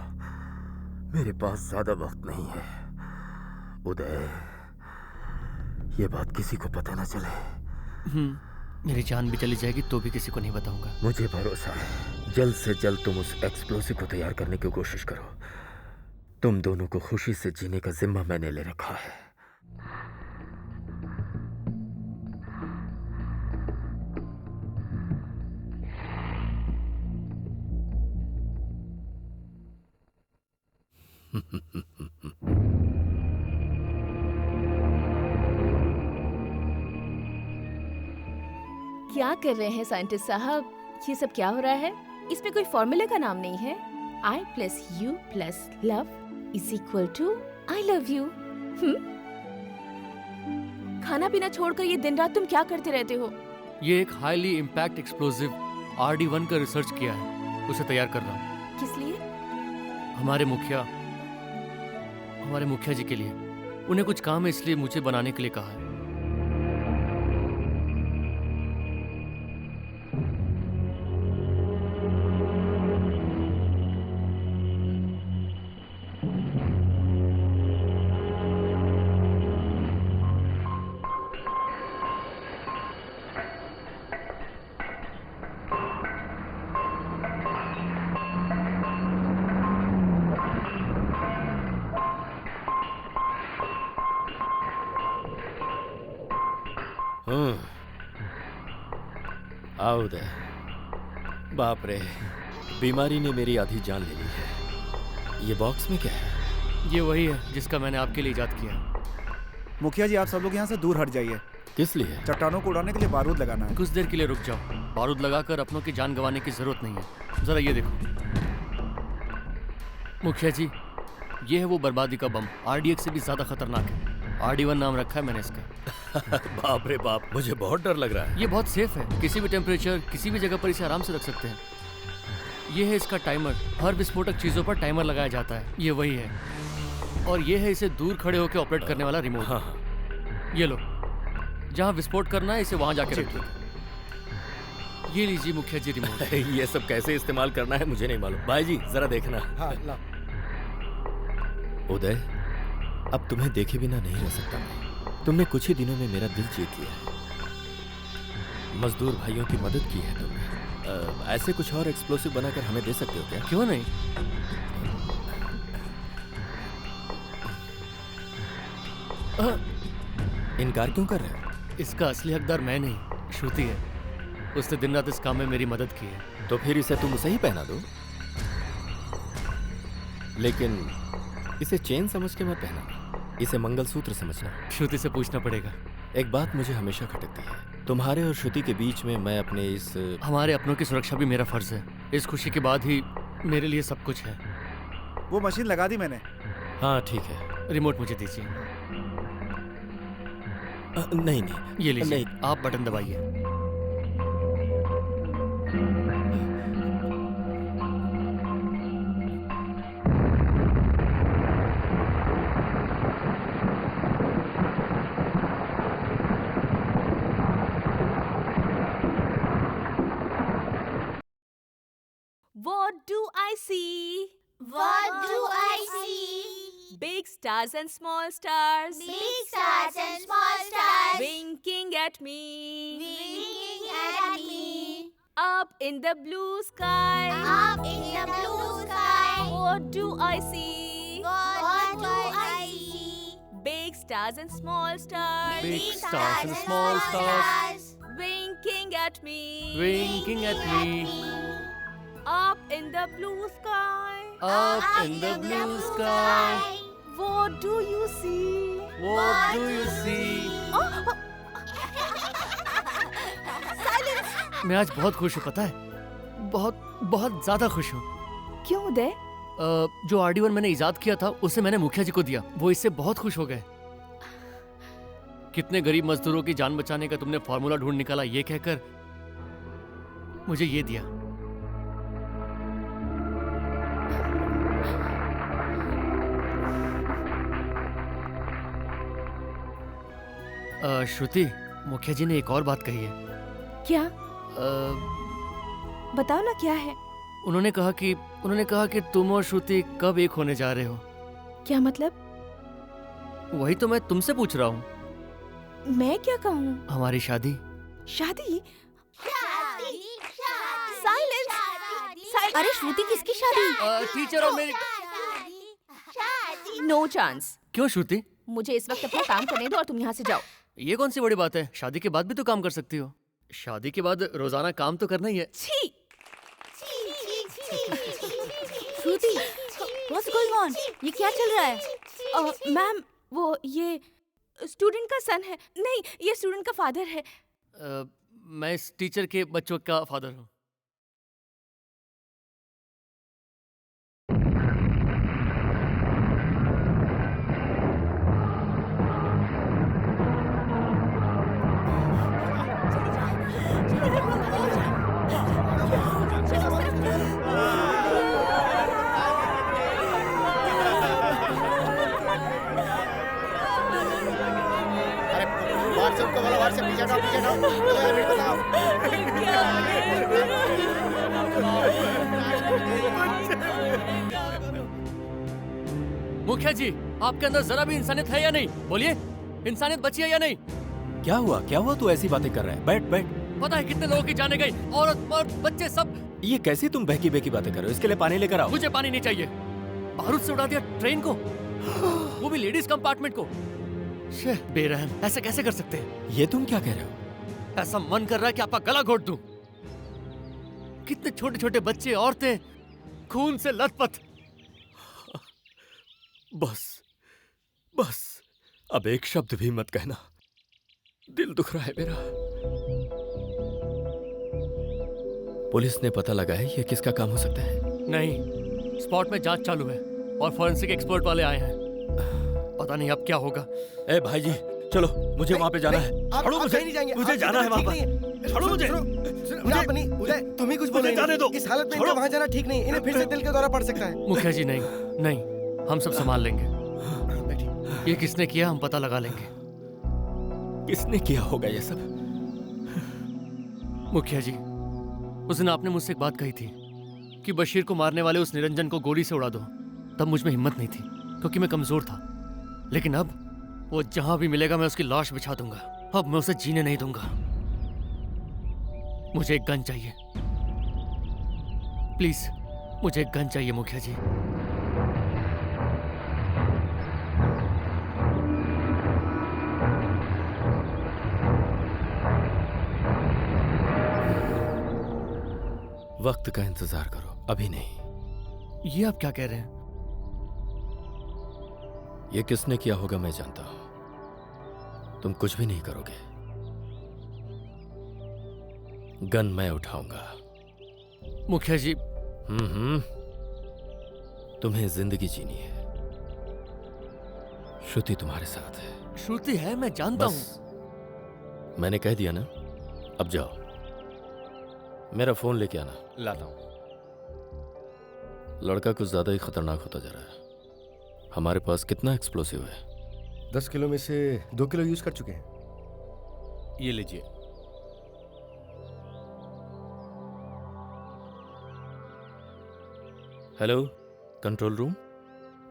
मेरे पास ज्यादा वक्त नहीं है। उदय, ये बात किसी को पता ना चले। मेरी जान भी चली जाएगी तो भी किसी को नहीं बताऊंगा। मुझे भरोसा है, जल्द से जल्द तुम उस एक्सप्लोसिव को तैयार करने की कोशिश करो। तुम दोनों को खुशी से जीने का जिम्मा मैंने ले रखा है। क्या कर रहे हैं साइंटिस्ट साहब? ये सब क्या हो रहा है? इसमें कोई फॉर्मूले का नाम नहीं है। I plus you plus love is equal to I love you। खाना पीना छोड़कर ये दिन रात तुम क्या करते रहते हो? ये एक हाईली इम्पैक्ट एक्सप्लोसिव RD1 का रिसर्च किया है, उसे तैयार कर रहा हूँ। किस लिए? हमारे मुखिया जी के लिए। उन्हें कुछ काम है इसलिए मुझे बनाने के लिए कहा है। आओ उदय। बाप रे, बीमारी ने मेरी आधी जान ले ली है। ये बॉक्स में क्या है? ये वही है जिसका मैंने आपके लिए इजाद किया। मुखिया जी, आप सब लोग यहाँ से दूर हट जाइए। किस लिए? चट्टानों को उड़ाने के लिए बारूद लगाना है। कुछ देर के लिए रुक जाओ। बारूद लगाकर अपनों की जान गंवाने की जरूरत नहीं है। जरा ये देखो मुखिया जी, ये है वो बर्बादी का बम। RDX से भी ज्यादा खतरनाक है। RD1 नाम रखा है मैंने इसका। बाप रे बाप, मुझे बहुत डर लग रहा है। ये बहुत सेफ है, किसी भी टेम्परेचर किसी भी जगह पर इसे आराम से रख सकते हैं। ये है इसका टाइमर। हर विस्फोटक चीजों पर टाइमर लगाया जाता है। ये वही है। और ये है इसे दूर खड़े होकर ऑपरेट करने वाला रिमोट। हाँ। ये लो, जहाँ विस्फोट करना है इसे वहां जाके रखिए। ये लीजिए मुखिया जी रिमोट। ये सब कैसे इस्तेमाल करना है मुझे नहीं मालूम। भाई जी जरा देखना। हाँ, ला। उदय, अब तुम्हें देखे बिना नहीं रह सकता मैं। तुमने कुछ ही दिनों में मेरा दिल जीत लिया है। मजदूर भाइयों की मदद की है तुमने। ऐसे कुछ और एक्सप्लोसिव बनाकर हमें दे सकते हो क्या? क्यों नहीं? इनकार क्यों कर रहे हो? इसका असली हकदार मैं नहीं, श्रुति है। उसने दिन रात इस काम में मेरी मदद की है। तो फिर इसे तुम उसे ही पहना दो। लेकिन इसे चेन समझ के मत पहनाना, इसे मंगलसूत्र समझना। श्रुति से पूछना पड़ेगा। एक बात मुझे हमेशा खटकती है, तुम्हारे और श्रुति के बीच में मैं अपने इस हमारे अपनों की सुरक्षा भी मेरा फर्ज है। इस खुशी के बाद ही मेरे लिए सब कुछ है। वो मशीन लगा दी मैंने। हाँ ठीक है। रिमोट मुझे दीजिए। नहीं नहीं, ये लीजिए। नहीं। आप बटन दबाइए। What do I see? What do I see? Big stars and small stars. Big stars and small stars. Winking at me. Winking at me. Up in the blue sky. Up in the blue sky. What do I see? What do I see? Big stars and small stars. Big stars and small stars. Winking at me. Winking at me. Up in the blue sky. Up in the blue sky. What do you see? What do you see? Silence! मैं आज बहुत खुश हूँ, पता है? बहुत ज्यादा खुश हूँ। क्यों उदय? जो RD1 मैंने इजाद किया था उसे मैंने मुखिया जी को दिया। वो इससे बहुत खुश हो गए। कितने गरीब मजदूरों की जान बचाने का तुमने फॉर्मूला ढूंढ निकाला, ये कहकर मुझे ये दिया। श्रुति, मुखिया जी ने एक और बात कही है। क्या? बताओ ना क्या है। उन्होंने कहा कि तुम और श्रुति कब एक होने जा रहे हो। क्या मतलब? वही तो मैं तुमसे पूछ रहा हूँ। मैं क्या कहूँ? हमारी शादी। शादी? अरे श्रुति, किसकी शादी? टीचर और मेरी। No chance. क्यों श्रुति? मुझे इस वक्त अपना काम करने दो और तुम यहाँ से जाओ। ये कौन सी बड़ी बात है? शादी के बाद भी तो काम कर सकती हो। शादी के बाद रोजाना काम तो करना ही है। छी! श्रुति, what's going on? ये क्या चल रहा है? मैम, वो ये स्टूडेंट का सन है। नहीं, ये स्टूडेंट का फादर है। मैं इस टीचर के बच्चों का फादर हूँ। मुखिया जी, आपके अंदर जरा भी इंसानियत है या नहीं? बोलिए, इंसानियत बची है या नहीं? क्या हुआ? क्या हुआ? तू ऐसी बातें कर रहा है? बैठ बैठ। पता है कितने लोगों की जाने गई? औरत, मर्द, बच्चे सब। ये कैसी तुम बहकी बहकी बातें कर रहे हो? इसके लिए पानी लेकर आओ। मुझे पानी नहीं चाहिए। बारूद से उड़ा दिया ट्रेन को, वो भी लेडीज कंपार्टमेंट को। बेरहम, ऐसे कैसे कर सकते हैं? ये तुम क्या कह रहे हो? ऐसा मन कर रहा है कि आपका गला घोट दूं। कितने छोटे छोटे बच्चे, औरतें खून से लथपथ। बस बस, अब एक शब्द भी मत कहना। दिल दुख रहा है मेरा। पुलिस ने पता लगाया ये किसका काम हो सकता है? नहीं, स्पॉट में जांच चालू है और फॉरेंसिक एक्सपर्ट वाले आए हैं। पता नहीं अब क्या होगा। ए भाई जी, चलो, मुझे वहाँ पे जाना है। छोड़ो मुझे, नहीं जाएंगे। मुझे जाना है वहाँ पर। छोड़ो मुझे। उदय, तुम ही कुछ बोलो। जाने दो। इस हालत में इनका वहाँ जाना ठीक नहीं। इन्हें फिर से दिल का दौरा पड़ सकता है। मुखिया जी, नहीं नहीं, हम सब संभाल लेंगे। ये किसने किया हम पता लगा लेंगे। किसने किया होगा ये सब? मुखिया जी, उस दिन आपने मुझसे एक बात कही थी कि बशीर को मारने वाले उस निरंजन को गोली से उड़ा दो। तब मुझ में हिम्मत नहीं थी क्योंकि मैं कमजोर था। लेकिन अब वो जहां भी मिलेगा मैं उसकी लाश बिछा दूंगा। अब मैं उसे जीने नहीं दूंगा। मुझे एक गन चाहिए, प्लीज मुझे एक गन चाहिए मुखिया जी। वक्त का इंतजार करो, अभी नहीं। ये आप क्या कह रहे हैं? ये किसने किया होगा मैं जानता हूं। तुम कुछ भी नहीं करोगे। गन मैं उठाऊंगा। मुखिया जी। तुम्हें जिंदगी जीनी है। श्रुति तुम्हारे साथ है। श्रुति है, मैं जानता हूं। मैंने कह दिया ना, अब जाओ। मेरा फोन लेके आना। लाता हूं। लड़का कुछ ज्यादा ही खतरनाक होता जा रहा है। हमारे पास कितना एक्सप्लोसिव है? 10 किलो में से 2 किलो यूज कर चुके हैं। ये लीजिए। Hello, control room.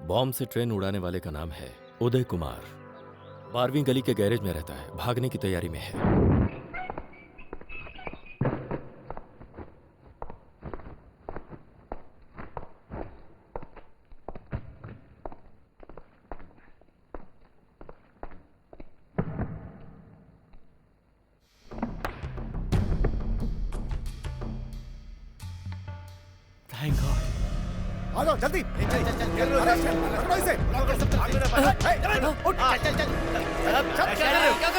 बॉम्ब से ट्रेन उड़ाने वाले का नाम है उदय कुमार। 12वीं गली के गैरेज में रहता है। भागने की तैयारी में है। Thank God. आ जाओ जल्दी। चल चल चल क्या कर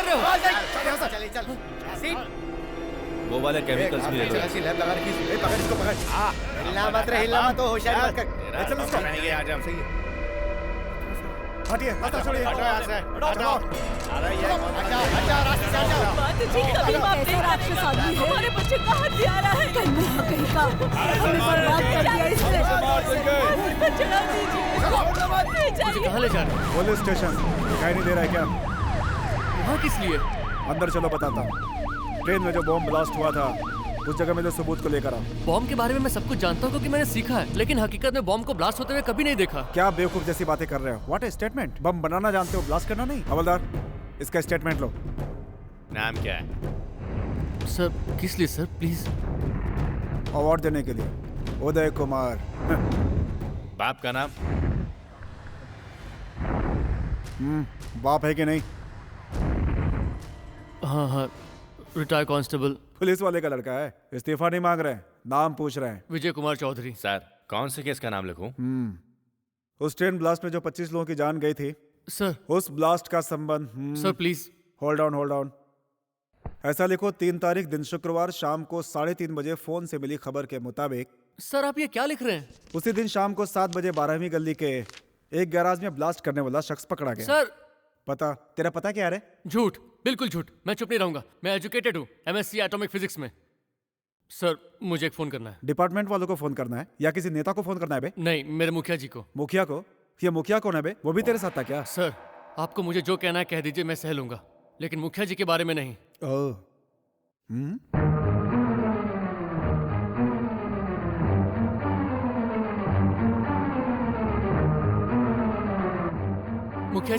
रहे हो? चल चल। वो वाले केमिकल्स भी ले लो। ऐसी लैब लगा रखी है। पकड़ इसको, पकड़। हिलना मत रे, हिलना मत, होशियार मत कर। चल इसको। आ जा। सही है। हटिए, रास्ता छोड़िए। हटो यहाँ से। हटो। अरे ये हटा, रास्ते से हटो। जी, कभी माफ नहीं, राक्षस आदमी है। हमारे बच्चे का हत्यारा है। कहीं का हमें बर्बाद कर दिया इसने। चला दीजिए। मुझे कहाँ ले जा रहे हो? Police station. दिखाई नहीं दे रहा है क्या? हाँ किस लिए? अंदर चलो बताता हूँ। ट्रेन में जो बॉम्ब ब्लास्ट हुआ था उस जगह में जो सबूत को लेकर आओ। बॉम्ब के बारे में मैं सब कुछ जानता हूँ क्योंकि मैंने सीखा है, लेकिन हकीकत में बॉम्ब को ब्लास्ट होते हुए कभी नहीं देखा। क्या बेवकूफ जैसी बातें कर रहे हो? What A statement. बम बनाना जानते हो, ब्लास्ट करना नहीं। हवलदार, इसका स्टेटमेंट लो। नाम क्या है? सर किस लिए सर? प्लीज। अवार्ड देने के लिए। उदय कुमार। बाप का नाम? बाप है कि नहीं? हाँ हाँ, रिटायर कांस्टेबल। पुलिस वाले का लड़का है, इस्तीफा नहीं मांग रहे हैं, नाम पूछ रहे हैं। विजय कुमार चौधरी। सर कौन से केस का नाम लिखूं? उस ट्रेन ब्लास्ट में जो 25 लोगों की जान गई थी सर, उस ब्लास्ट का संबंध। Sir please. Hold on. ऐसा लिखो, 3 तारीख दिन शुक्रवार शाम को 3:30 बजे फोन से मिली खबर के मुताबिक। सर आप ये क्या लिख रहे हैं? उसी दिन शाम को 7 बजे 12वीं गली के एक गैराज में ब्लास्ट करने वाला शख्स पकड़ा गया। सर पता, तेरा पता क्या है? झूठ, बिल्कुल झूठ। मैं चुप नहीं रहूंगा। मैं एजुकेटेड हूँ, MSc एटॉमिक फिजिक्स में। सर मुझे एक फोन करना है। डिपार्टमेंट वालों को फोन करना है या किसी नेता को फोन करना है बे? नहीं, मेरे मुखिया जी को। मुखिया को? ये मुखिया कौन है बे? वो भी तेरे साथ था क्या? सर आपको मुझे जो कहना है कह दीजिए, मैं सह लूंगा, लेकिन मुखिया जी के बारे में नहीं। मुखिया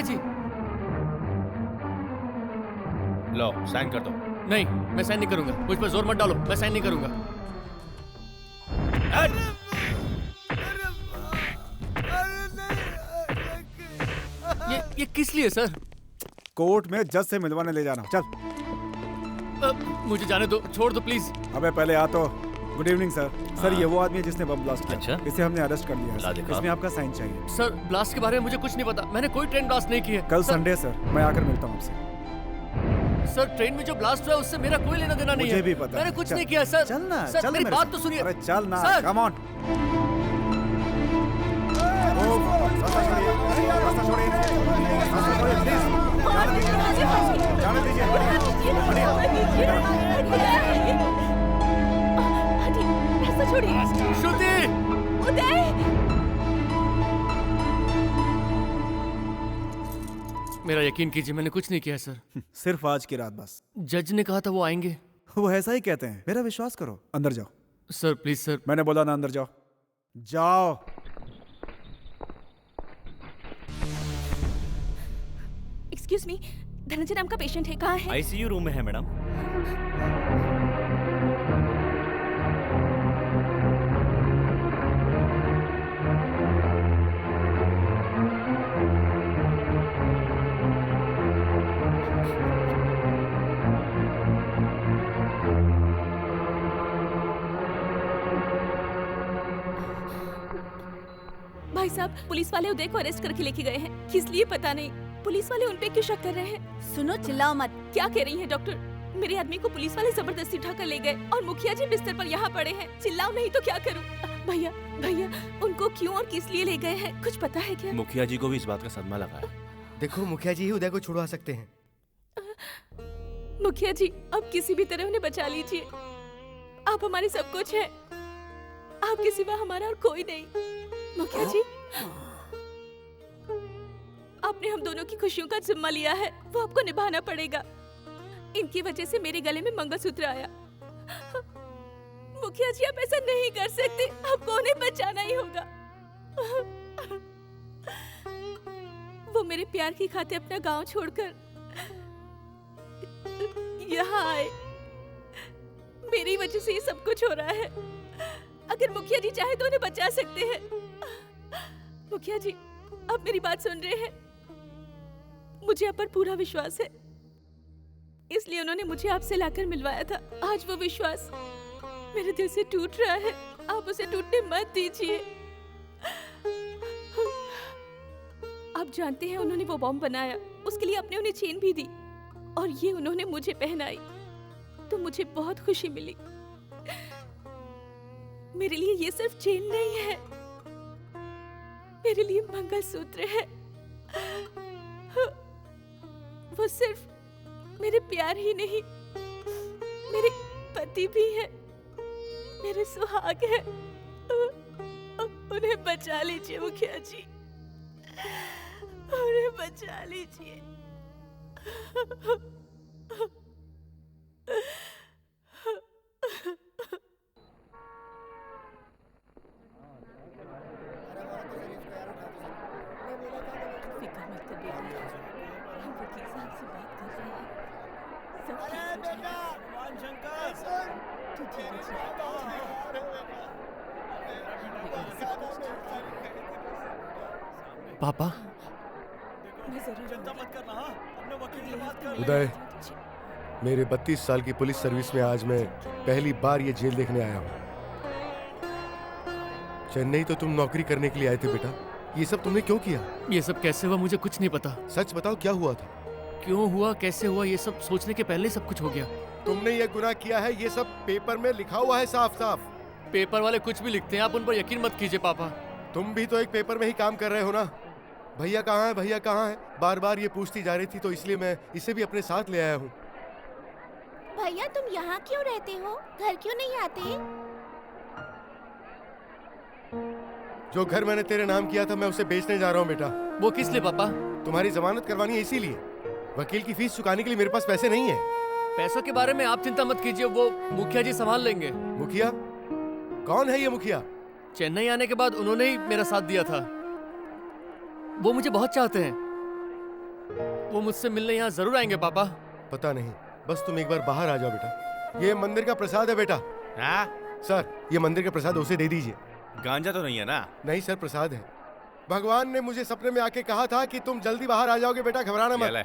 जी। लो साइन कर दो। नहीं, मैं साइन नहीं करूंगा। मुझ पर जोर मत डालो, मैं साइन नहीं करूंगा। ये किस लिए सर? कोर्ट में जज से मिलवाने ले जाना। चल। मुझे जाने दो, छोड़ दो प्लीज। अबे पहले आ तो। Good evening sir. सर ये वो आदमी है जिसने बम ब्लास्ट किया। अच्छा? इसे हमने अरेस्ट कर लिया है। इसमें आपका साइन चाहिए। सर ब्लास्ट के बारे में मुझे कुछ नहीं पता, मैंने कोई ट्रेन ब्लास्ट नहीं की है। कल संडे सर, मैं आकर मिलता हूँ आपसे। सर ट्रेन में जो ब्लास्ट हुआ उससे मेरा कोई लेना देना नहीं है। मुझे भी पता। मैंने कुछ नहीं किया सर। चल ना, सर मेरी बात तो सुनिए। अरे चल ना, सर। Come on. रास्ता छोड़िए, प्लीज। जाने दीजिए। रास्ता छोड़िए। श्रुति! उदय! मेरा यकीन कीजिए, मैंने कुछ नहीं किया सर। सिर्फ आज की रात बस। जज ने कहा था वो आएंगे। वो ऐसा ही कहते हैं, मेरा विश्वास करो। अंदर जाओ। Sir please sir. मैंने बोला ना, अंदर जाओ। जाओ। एक्सक्यूज मी, धनंजय नाम का पेशेंट है, कहाँ है? ICU रूम में है मैडम। भाई साहब, पुलिस वाले उदय को अरेस्ट करके लेके गए हैं। किस लिए पता नहीं। पुलिस वाले उन पे क्यों शक कर रहे हैं? सुनो, चिल्लाओ मत। क्या कह रही हैं डॉक्टर? मेरे आदमी को पुलिस वाले जबरदस्ती उठाकर ले गए और मुखिया जी बिस्तर पर यहाँ पड़े हैं। चिल्लाओ नहीं तो क्या करूँ? भैया उनको क्यों और किस लिए ले गए हैं, कुछ पता है क्या? मुखिया जी को भी इस बात का सदमा लगा है। देखो, मुखिया जी ही उदय को छुड़वा सकते हैं। मुखिया जी, अब किसी भी तरह उन्हें बचा लीजिए। आप हमारे सब कुछ हैं। आपके सिवा हमारा और कोई नहीं। मुखिया जी, आपने हम दोनों की खुशियों का जिम्मा लिया है, वो आपको निभाना पड़ेगा। इनकी वजह से मेरे गले में मंगलसूत्र आया। मुखिया जी, आप ऐसा नहीं कर सकते। आपको उन्हें बचाना ही होगा। वो मेरे प्यार की खातिर अपना गांव छोड़कर यहाँ आए। मेरी वजह से ये सब कुछ हो रहा है। अगर मुखिया जी चाहे तो उन्हें बचा सकते हैं। मुखिया जी, आप मेरी बात सुन रहे हैं? मुझे आप पर पूरा विश्वास है, इसलिए उन्होंने मुझे आपसे लाकर मिलवाया था। आज वो विश्वास मेरे दिल से टूट रहा है। आप उसे टूटने मत दीजिए। आप जानते हैं उन्होंने वो बॉम्ब बनाया, उसके लिए आपने उन्हें चेन भी दी और ये उन्होंने मुझे पहनाई, तो मुझे बहुत खुशी मिली। मेरे लिए ये सिर्फ चेन नहीं है, मेरे लिए मंगलसूत्र है। वो सिर्फ मेरे प्यार ही नहीं, मेरे पति भी है, मेरे सुहाग है। उन्हें बचा लीजिए मुखिया जी, उन्हें बचा लीजिए। फिक्र मत कर बेटा, हम वकील साहब से बात कर रहे हैं, सब ठीक हो जाएगा। तू धीरज रख। पापा, मैं जरूर चिंता मत करना, अपने वकील से बात कर। उदय, मेरे 32 साल की पुलिस सर्विस में आज मैं पहली बार ये जेल देखने आया हूँ। चेन्नई तो तुम नौकरी करने के लिए आए थे बेटा, ये सब तुमने क्यों किया? ये सब कैसे हुआ मुझे कुछ नहीं पता। सच बताओ, क्या हुआ था? क्यों हुआ, कैसे हुआ, ये सब सोचने के पहले सब कुछ हो गया। तुमने ये गुनाह किया है, ये सब पेपर में लिखा हुआ है साफ साफ। पेपर वाले कुछ भी लिखते हैं, आप उन पर यकीन मत कीजिए पापा। तुम भी तो एक पेपर में ही काम कर रहे हो ना। भैया कहाँ है, भैया कहाँ है, बार बार ये पूछती जा रही थी, तो इसलिए मैं इसे भी अपने साथ ले आया हूँ। भैया तुम यहाँ क्यों रहते हो, घर क्यों नहीं आते? जो घर मैंने तेरे नाम किया था मैं उसे बेचने जा रहा हूँ बेटा। वो किस लिए पापा? तुम्हारी जमानत करवानी है इसीलिए। वकील की फीस चुकाने के लिए मेरे पास पैसे नहीं है। पैसों के बारे में आप चिंता मत कीजिए, वो मुखिया जी संभाल लेंगे। मुखिया? कौन है ये मुखिया? चेन्नई आने के बाद उन्होंने ही मेरा साथ दिया था। वो मुझे बहुत चाहते हैं, वो मुझसे मिलने यहाँ जरूर आएंगे पापा। पता नहीं, बस तुम एक बार बाहर आ जाओ बेटा। ये मंदिर का प्रसाद है बेटा। हाँ सर, ये मंदिर का प्रसाद उसे दे दीजिए। गांजा तो नहीं है ना? नहीं सर, प्रसाद है। भगवान ने मुझे सपने में आके कहा था कि तुम जल्दी बाहर आ जाओगे बेटा, घबराना मत।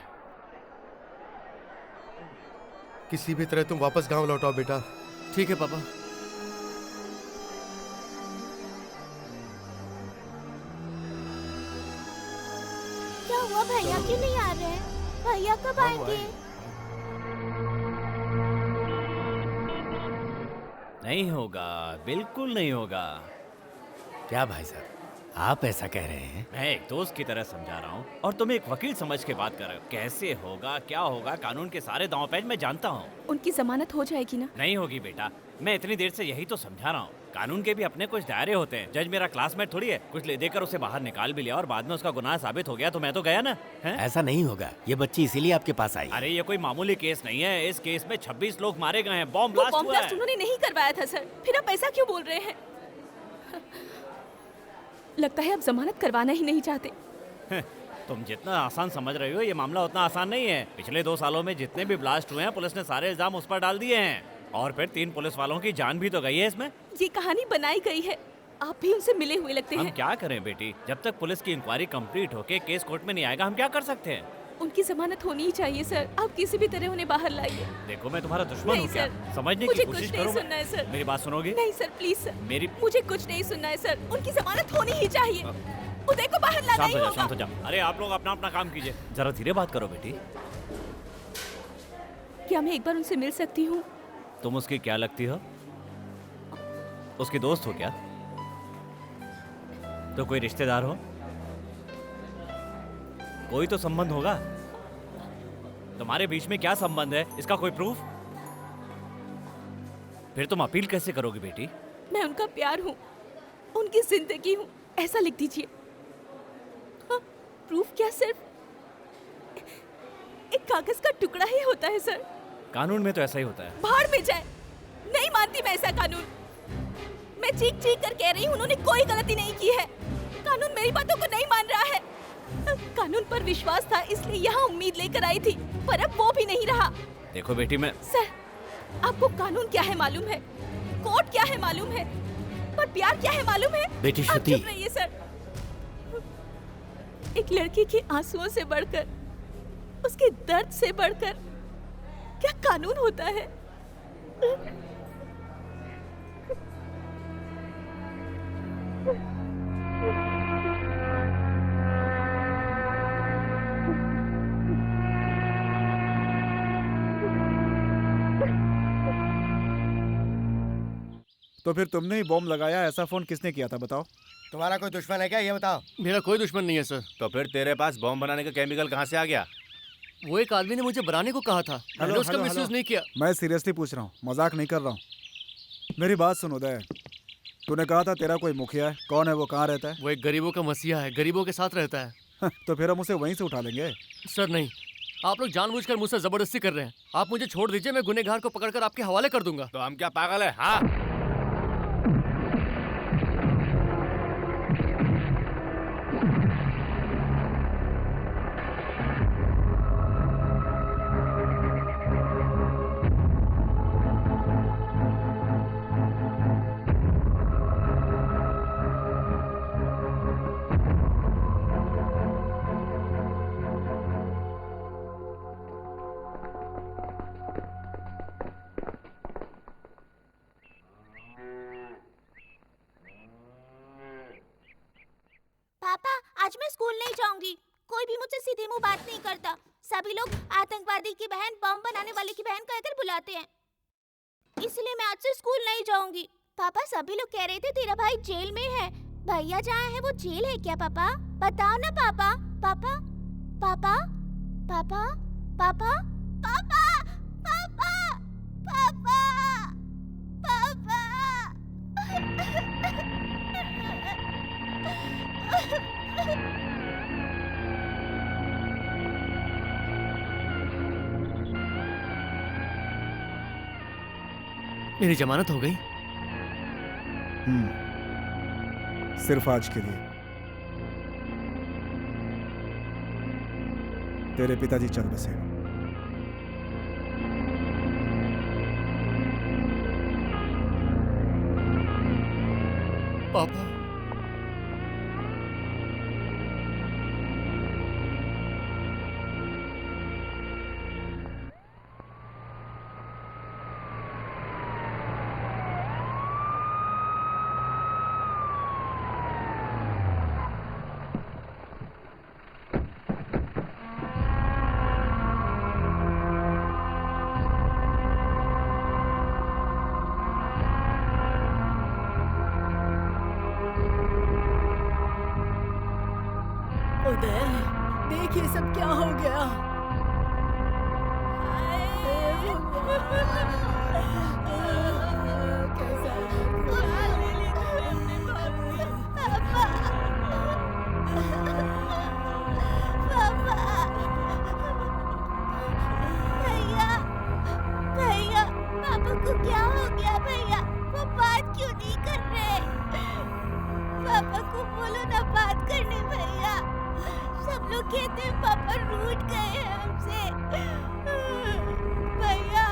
किसी भी तरह तुम वापस गांव लौटाओ बेटा। ठीक है पापा। क्या हुआ, भैया क्यों नहीं आ रहे? भैया कब आएंगे? नहीं होगा, बिल्कुल नहीं होगा। क्या भाई साहब, आप ऐसा कह रहे हैं? मैं एक दोस्त की तरह समझा रहा हूँ और तुम एक वकील समझ के बात कर रहे हो। कैसे होगा, क्या होगा, कानून के सारे दांव पेच मैं जानता हूँ। उनकी जमानत हो जाएगी ना? नहीं होगी बेटा, मैं इतनी देर से यही तो समझा रहा हूँ। कानून के भी अपने कुछ दायरे होते हैं। जज मेरा क्लासमेट थोड़ी है, कुछ ले देकर उसे बाहर निकाल भी लिया और बाद में उसका गुनाह साबित हो गया तो मैं तो गया ना। है? ऐसा नहीं होगा, ये बच्ची इसीलिए आपके पास आई। अरे ये कोई मामूली केस नहीं है, इस केस में 26 लोग मारे गए हैं, बॉम्ब वो ब्लास्ट बॉम्ब हुआ है। ब्लास्ट उन्होंने नहीं करवाया था सर, फिर आप ऐसा क्यों बोल रहे हैं? लगता है आप जमानत करवाना ही नहीं चाहते। तुम जितना आसान समझ रहे हो, ये मामला उतना आसान नहीं है। पिछले 2 सालों में जितने भी ब्लास्ट हुए हैं, पुलिस ने सारे इल्जाम उस पर डाल दिए हैं और फिर 3 पुलिस वालों की जान भी तो गई है इसमें। ये कहानी बनाई गई है, आप भी उनसे मिले हुए लगते हम हैं। क्या करें बेटी, जब तक पुलिस की इंक्वायरी कंप्लीट होके केस कोर्ट में नहीं आएगा हम क्या कर सकते हैं? उनकी जमानत होनी ही चाहिए सर, आप किसी भी तरह उन्हें बाहर लाइए। देखो मैं तुम्हारा दुश्मन हूँ क्या? सर, समझने मुझे की कुछ कोशिश नहीं करो। सुनना है सर। मेरी बात सुनोगे? नहीं सर, प्लीज सर, मेरी मुझे कुछ नहीं सुनना है सर, उनकी जमानत होनी ही चाहिए। उदय को बाहर लाना शांत ही हो जा, होगा। शांत हो जा। अरे आप लोग अपना अपना काम कीजिए, जरा धीरे बात करो बेटी। क्या मैं एक बार उनसे मिल सकती हूँ? तुम उसकी क्या लगती हो? उसकी दोस्त हो क्या? तो कोई रिश्तेदार हो? कोई तो संबंध होगा। तुम्हारे बीच में क्या संबंध है, इसका कोई प्रूफ? फिर तुम अपील कैसे करोगी बेटी? मैं उनका प्यार हूँ, उनकी जिंदगी हूँ, ऐसा लिख दीजिए। हाँ, प्रूफ क्या, सिर्फ एक कागज का टुकड़ा ही होता है सर। कानून में तो ऐसा ही होता है। भाड़ में जाए, नहीं मानती मैं ऐसा कानून। मैं चीख चीख कर कह रही हूँ, उन्होंने कोई गलती नहीं की है। कानून मेरी बातों को नहीं मान रहा है। कानून पर विश्वास था इसलिए यहाँ उम्मीद लेकर आई थी, पर अब वो भी नहीं रहा। देखो बेटी, मैं सर, आपको कानून क्या है मालूम है, कोर्ट क्या है मालूम है, पर प्यार क्या है मालूम है? बेटी आप श्रुति। चुप रहिए सर। एक लड़की के आंसुओं से बढ़कर, उसके दर्द से बढ़कर क्या कानून होता है? तो फिर तुमने ही बॉम्ब लगाया, ऐसा फोन किसने किया था बताओ? तुम्हारा कोई दुश्मन है क्या, ये बताओ? मेरा कोई दुश्मन नहीं है सर। तो फिर तेरे पास बॉम्ब बनाने का केमिकल कहाँ से आ गया? वो एक आदमी ने मुझे बनाने को कहा था, मैंने उसका मिसयूज नहीं किया। मैं सीरियसली पूछ रहा हूँ, मजाक नहीं कर रहा हूँ। मेरी बात सुन उदय, तूने कहा था तेरा कोई मुखिया है, कौन है वो, कहाँ रहता है? वो एक गरीबों का मसीहा है, गरीबों के साथ रहता है। तो फिर हम उसे वहीं से उठा लेंगे। सर नहीं, आप लोग जानबूझकर मुझसे जबरदस्ती कर रहे हैं। आप मुझे छोड़ दीजिए, मैं गुनहगार को पकड़कर आपके हवाले कर दूंगा। तो हम क्या पागल है? हाँ, पापा, आज मैं स्कूल नहीं जाऊंगी। कोई भी मुझसे सीधे मुंह बात नहीं करता। सभी लोग आतंकवादी की बहन, बम बनाने वाले की बहन कहकर बुलाते हैं। इसलिए मैं आज से स्कूल नहीं जाऊंगी। पापा, सभी लोग कह रहे थे तेरा भाई जेल में है। भैया जहाँ है वो जेल है क्या पापा? बताओ ना पापा। पापा, पापा, पापा, पापा, पापा, पापा, पापा, पापा। मेरी जमानत हो गई। सिर्फ आज के लिए। तेरे पिताजी चल बसे। पापा, उदय, देख ये सब क्या हो गया। भैया, भैया, पापा को क्या हो गया भैया? वो बात क्यों नहीं कर रहे? पापा को बोलो ना बात करने भैया। सब लोग कहते हैं पापा रूठ गए हैं हमसे। भैया,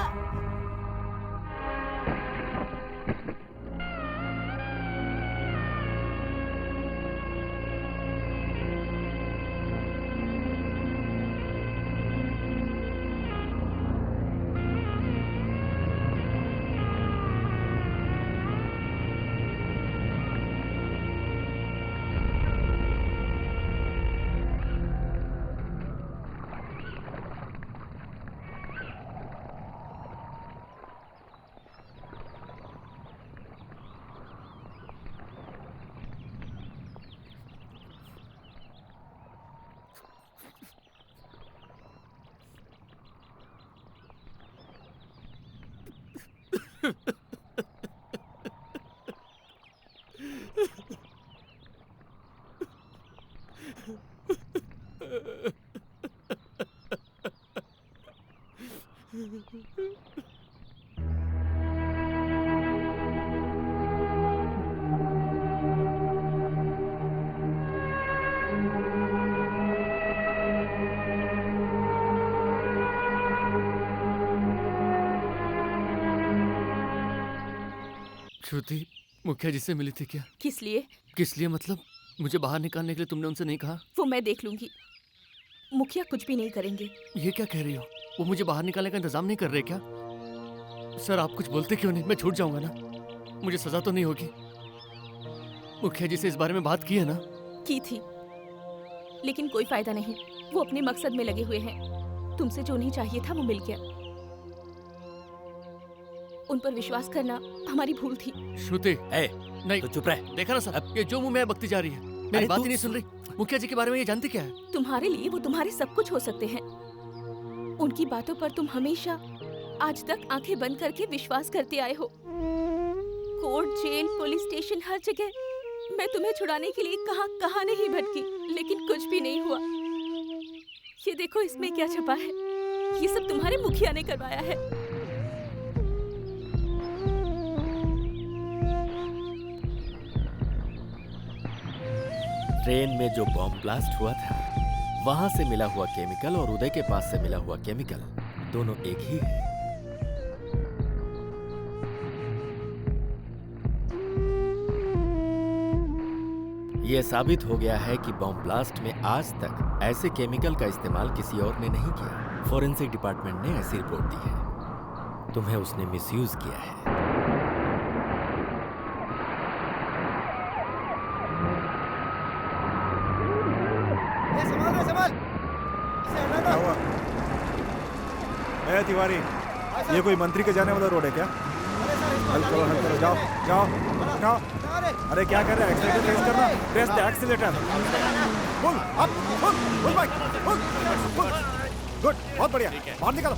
श्रुति मुखिया जी से मिली थी क्या? किस लिए? किस लिए मतलब? मुझे बाहर निकालने के लिए तुमने उनसे नहीं कहा? वो मैं देख लूंगी। मुखिया कुछ भी नहीं करेंगे। ये क्या कह रही हो? वो मुझे बाहर निकालने का इंतजाम नहीं कर रहे क्या? सर आप कुछ बोलते क्यों नहीं? मैं छूट जाऊंगा ना, मुझे सजा तो नहीं होगी? मुखिया जी से इस बारे में बात की है ना? की थी, लेकिन कोई फायदा नहीं। वो अपने मकसद में लगे हुए हैं। तुमसे जो नहीं चाहिए था वो मिल गया। उन पर विश्वास करना हमारी भूल थी। श्रुति नहीं तो चुप रह। देखा ना सर, ये जो मुंह में बकती जा रही है, मेरी बात ही नहीं सुन रही। मुखिया जी के बारे में ये जानती क्या है? तुम्हारे लिए वो तुम्हारे सब कुछ हो सकते हैं। उनकी बातों पर तुम हमेशा आज तक आंखें बंद करके विश्वास करते आए हो। कोर्ट, जेल, पुलिस स्टेशन, हर जगह मैं तुम्हें छुड़ाने के लिए कहां नहीं भटकी, लेकिन कुछ भी नहीं हुआ। ये देखो इसमें क्या छपा है। ये सब तुम्हारे मुखिया ने करवाया है। ट्रेन में जो बॉम्ब ब्लास्ट हुआ था, वहां से मिला हुआ केमिकल और उदय के पास से मिला हुआ केमिकल दोनों एक ही है। यह साबित हो गया है कि बॉम्ब ब्लास्ट में आज तक ऐसे केमिकल का इस्तेमाल किसी और ने नहीं किया। फॉरेंसिक डिपार्टमेंट ने ऐसी रिपोर्ट दी है। तुम्हें उसने मिसयूज किया है। तिवारी, ये कोई मंत्री के जाने वाला रोड है क्या? हल करो, जाओ जाओ जाओ। अरे क्या कर रहे हैं? एक्सीलेटर प्रेस करना, press the accelerator. Pull up, pull bike, pull. Good, बहुत बढ़िया। बाहर निकालो,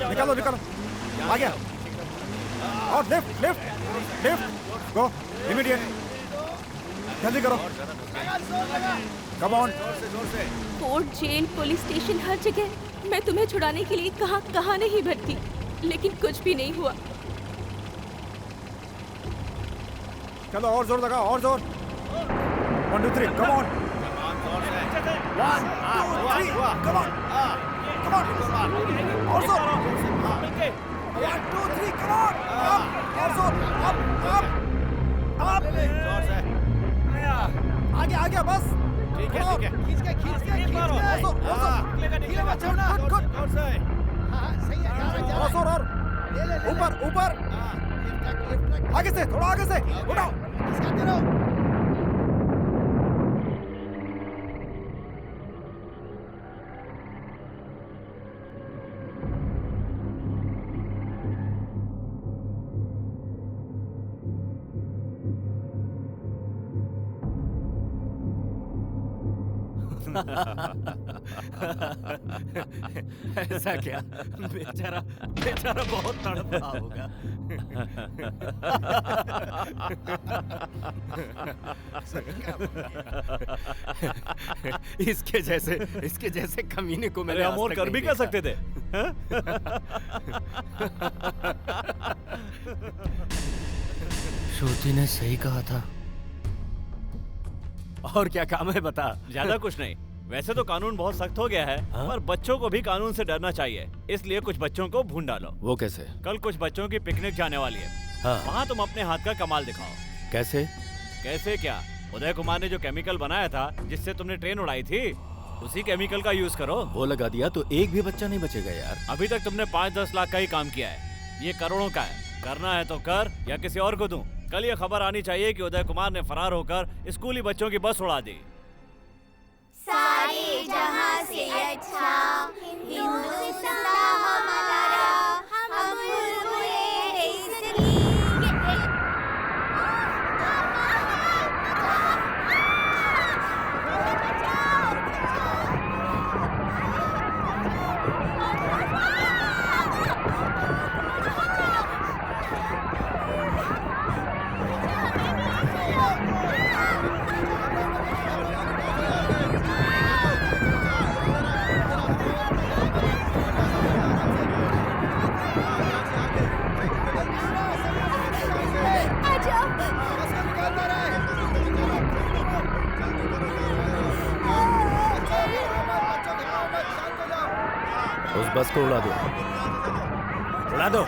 निकालो निकालो। आ गया। और lift lift lift, go immediate, जल्दी करो। Come on. Court, jail, police station, हर जगह मैं तुम्हें छुड़ाने के लिए कहाँ नहीं भटकी, लेकिन कुछ भी नहीं हुआ। चलो और जोर लगाओ, और जोर। 1 2 3, come on. 1 2 3, come on, come on. और जोर। 1 2 3, कम ऑन। और जोर, अप। आ गया बस। ठीक है। खींच के। और ऊपर। आगे से, थोड़ा आगे से, उठाओ। ऐसा क्या? बेचारा बहुत तड़पा होगा। इसके जैसे कमीने को मैंने हम और कर भी क्या सकते थे? श्रुति ने सही कहा था। और क्या काम है बता? ज्यादा कुछ नहीं। वैसे तो कानून बहुत सख्त हो गया है, पर बच्चों को भी कानून से डरना चाहिए। इसलिए कुछ बच्चों को भून डालो। वो कैसे? कल कुछ बच्चों की पिकनिक जाने वाली है। हाँ। वहाँ तुम अपने हाथ का कमाल दिखाओ। कैसे? कैसे क्या? उदय कुमार ने जो केमिकल बनाया था जिससे तुमने ट्रेन उड़ाई थी, उसी केमिकल का यूज करो। वो लगा दिया तो एक भी बच्चा नहीं बचेगा यार। अभी तक तुमने 5-10 लाख का ही काम किया है। ये करोड़ों का है। करना है तो कर, या किसी और को दूं। कल ये खबर आनी चाहिए कि उदय कुमार ने फरार होकर स्कूली बच्चों की बस उड़ा दी। सारे जहां से अच्छा हिंदुस्तान हमारा, हम बुलबुलें इसकी। उस बस को उड़ा दो, उड़ा दो।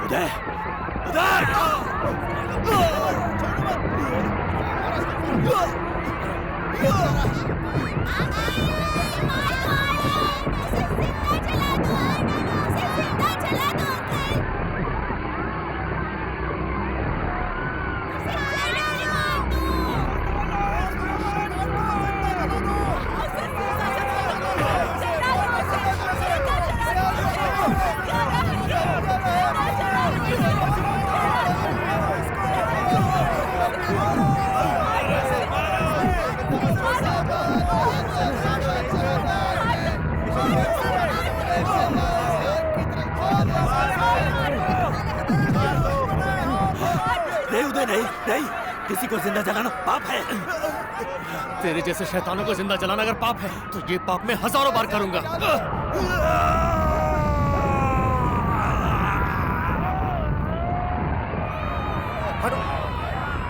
उदय, उदय! नहीं, नहीं, किसी को जिंदा जलाना पाप है। तेरे जैसे शैतानों को जिंदा जलाना अगर पाप है तो ये पाप मैं हजारों बार करूंगा। हटो,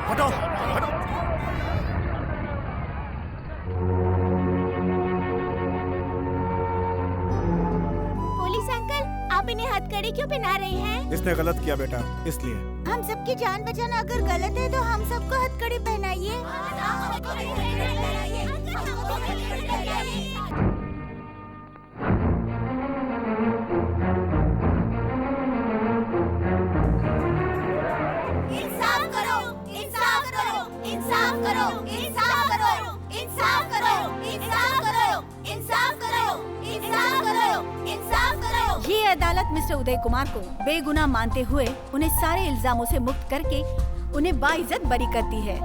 हटो, हटो। पुलिस अंकल, आप इन्हें हथकड़ी क्यों पहना रहे हैं? इसने गलत किया बेटा, इसलिए। हम सबकी जान बचाना अगर गलत है तो हम सबको हथकड़ी पहनाइए। इंसाफ करो, इंसाफ करो, इंसाफ करो, इंसाफ करो, इंसाफ करो, इंसाफ करो, इंसाफ करो, इंसाफ करो, इंसाफ करो। ये अदालत मिस्टर उदय कुमार को बेगुनाह मानते हुए उन्हें सारे इल्जामों से मुक्त करके उन्हें बाइज्जत बरी करती है।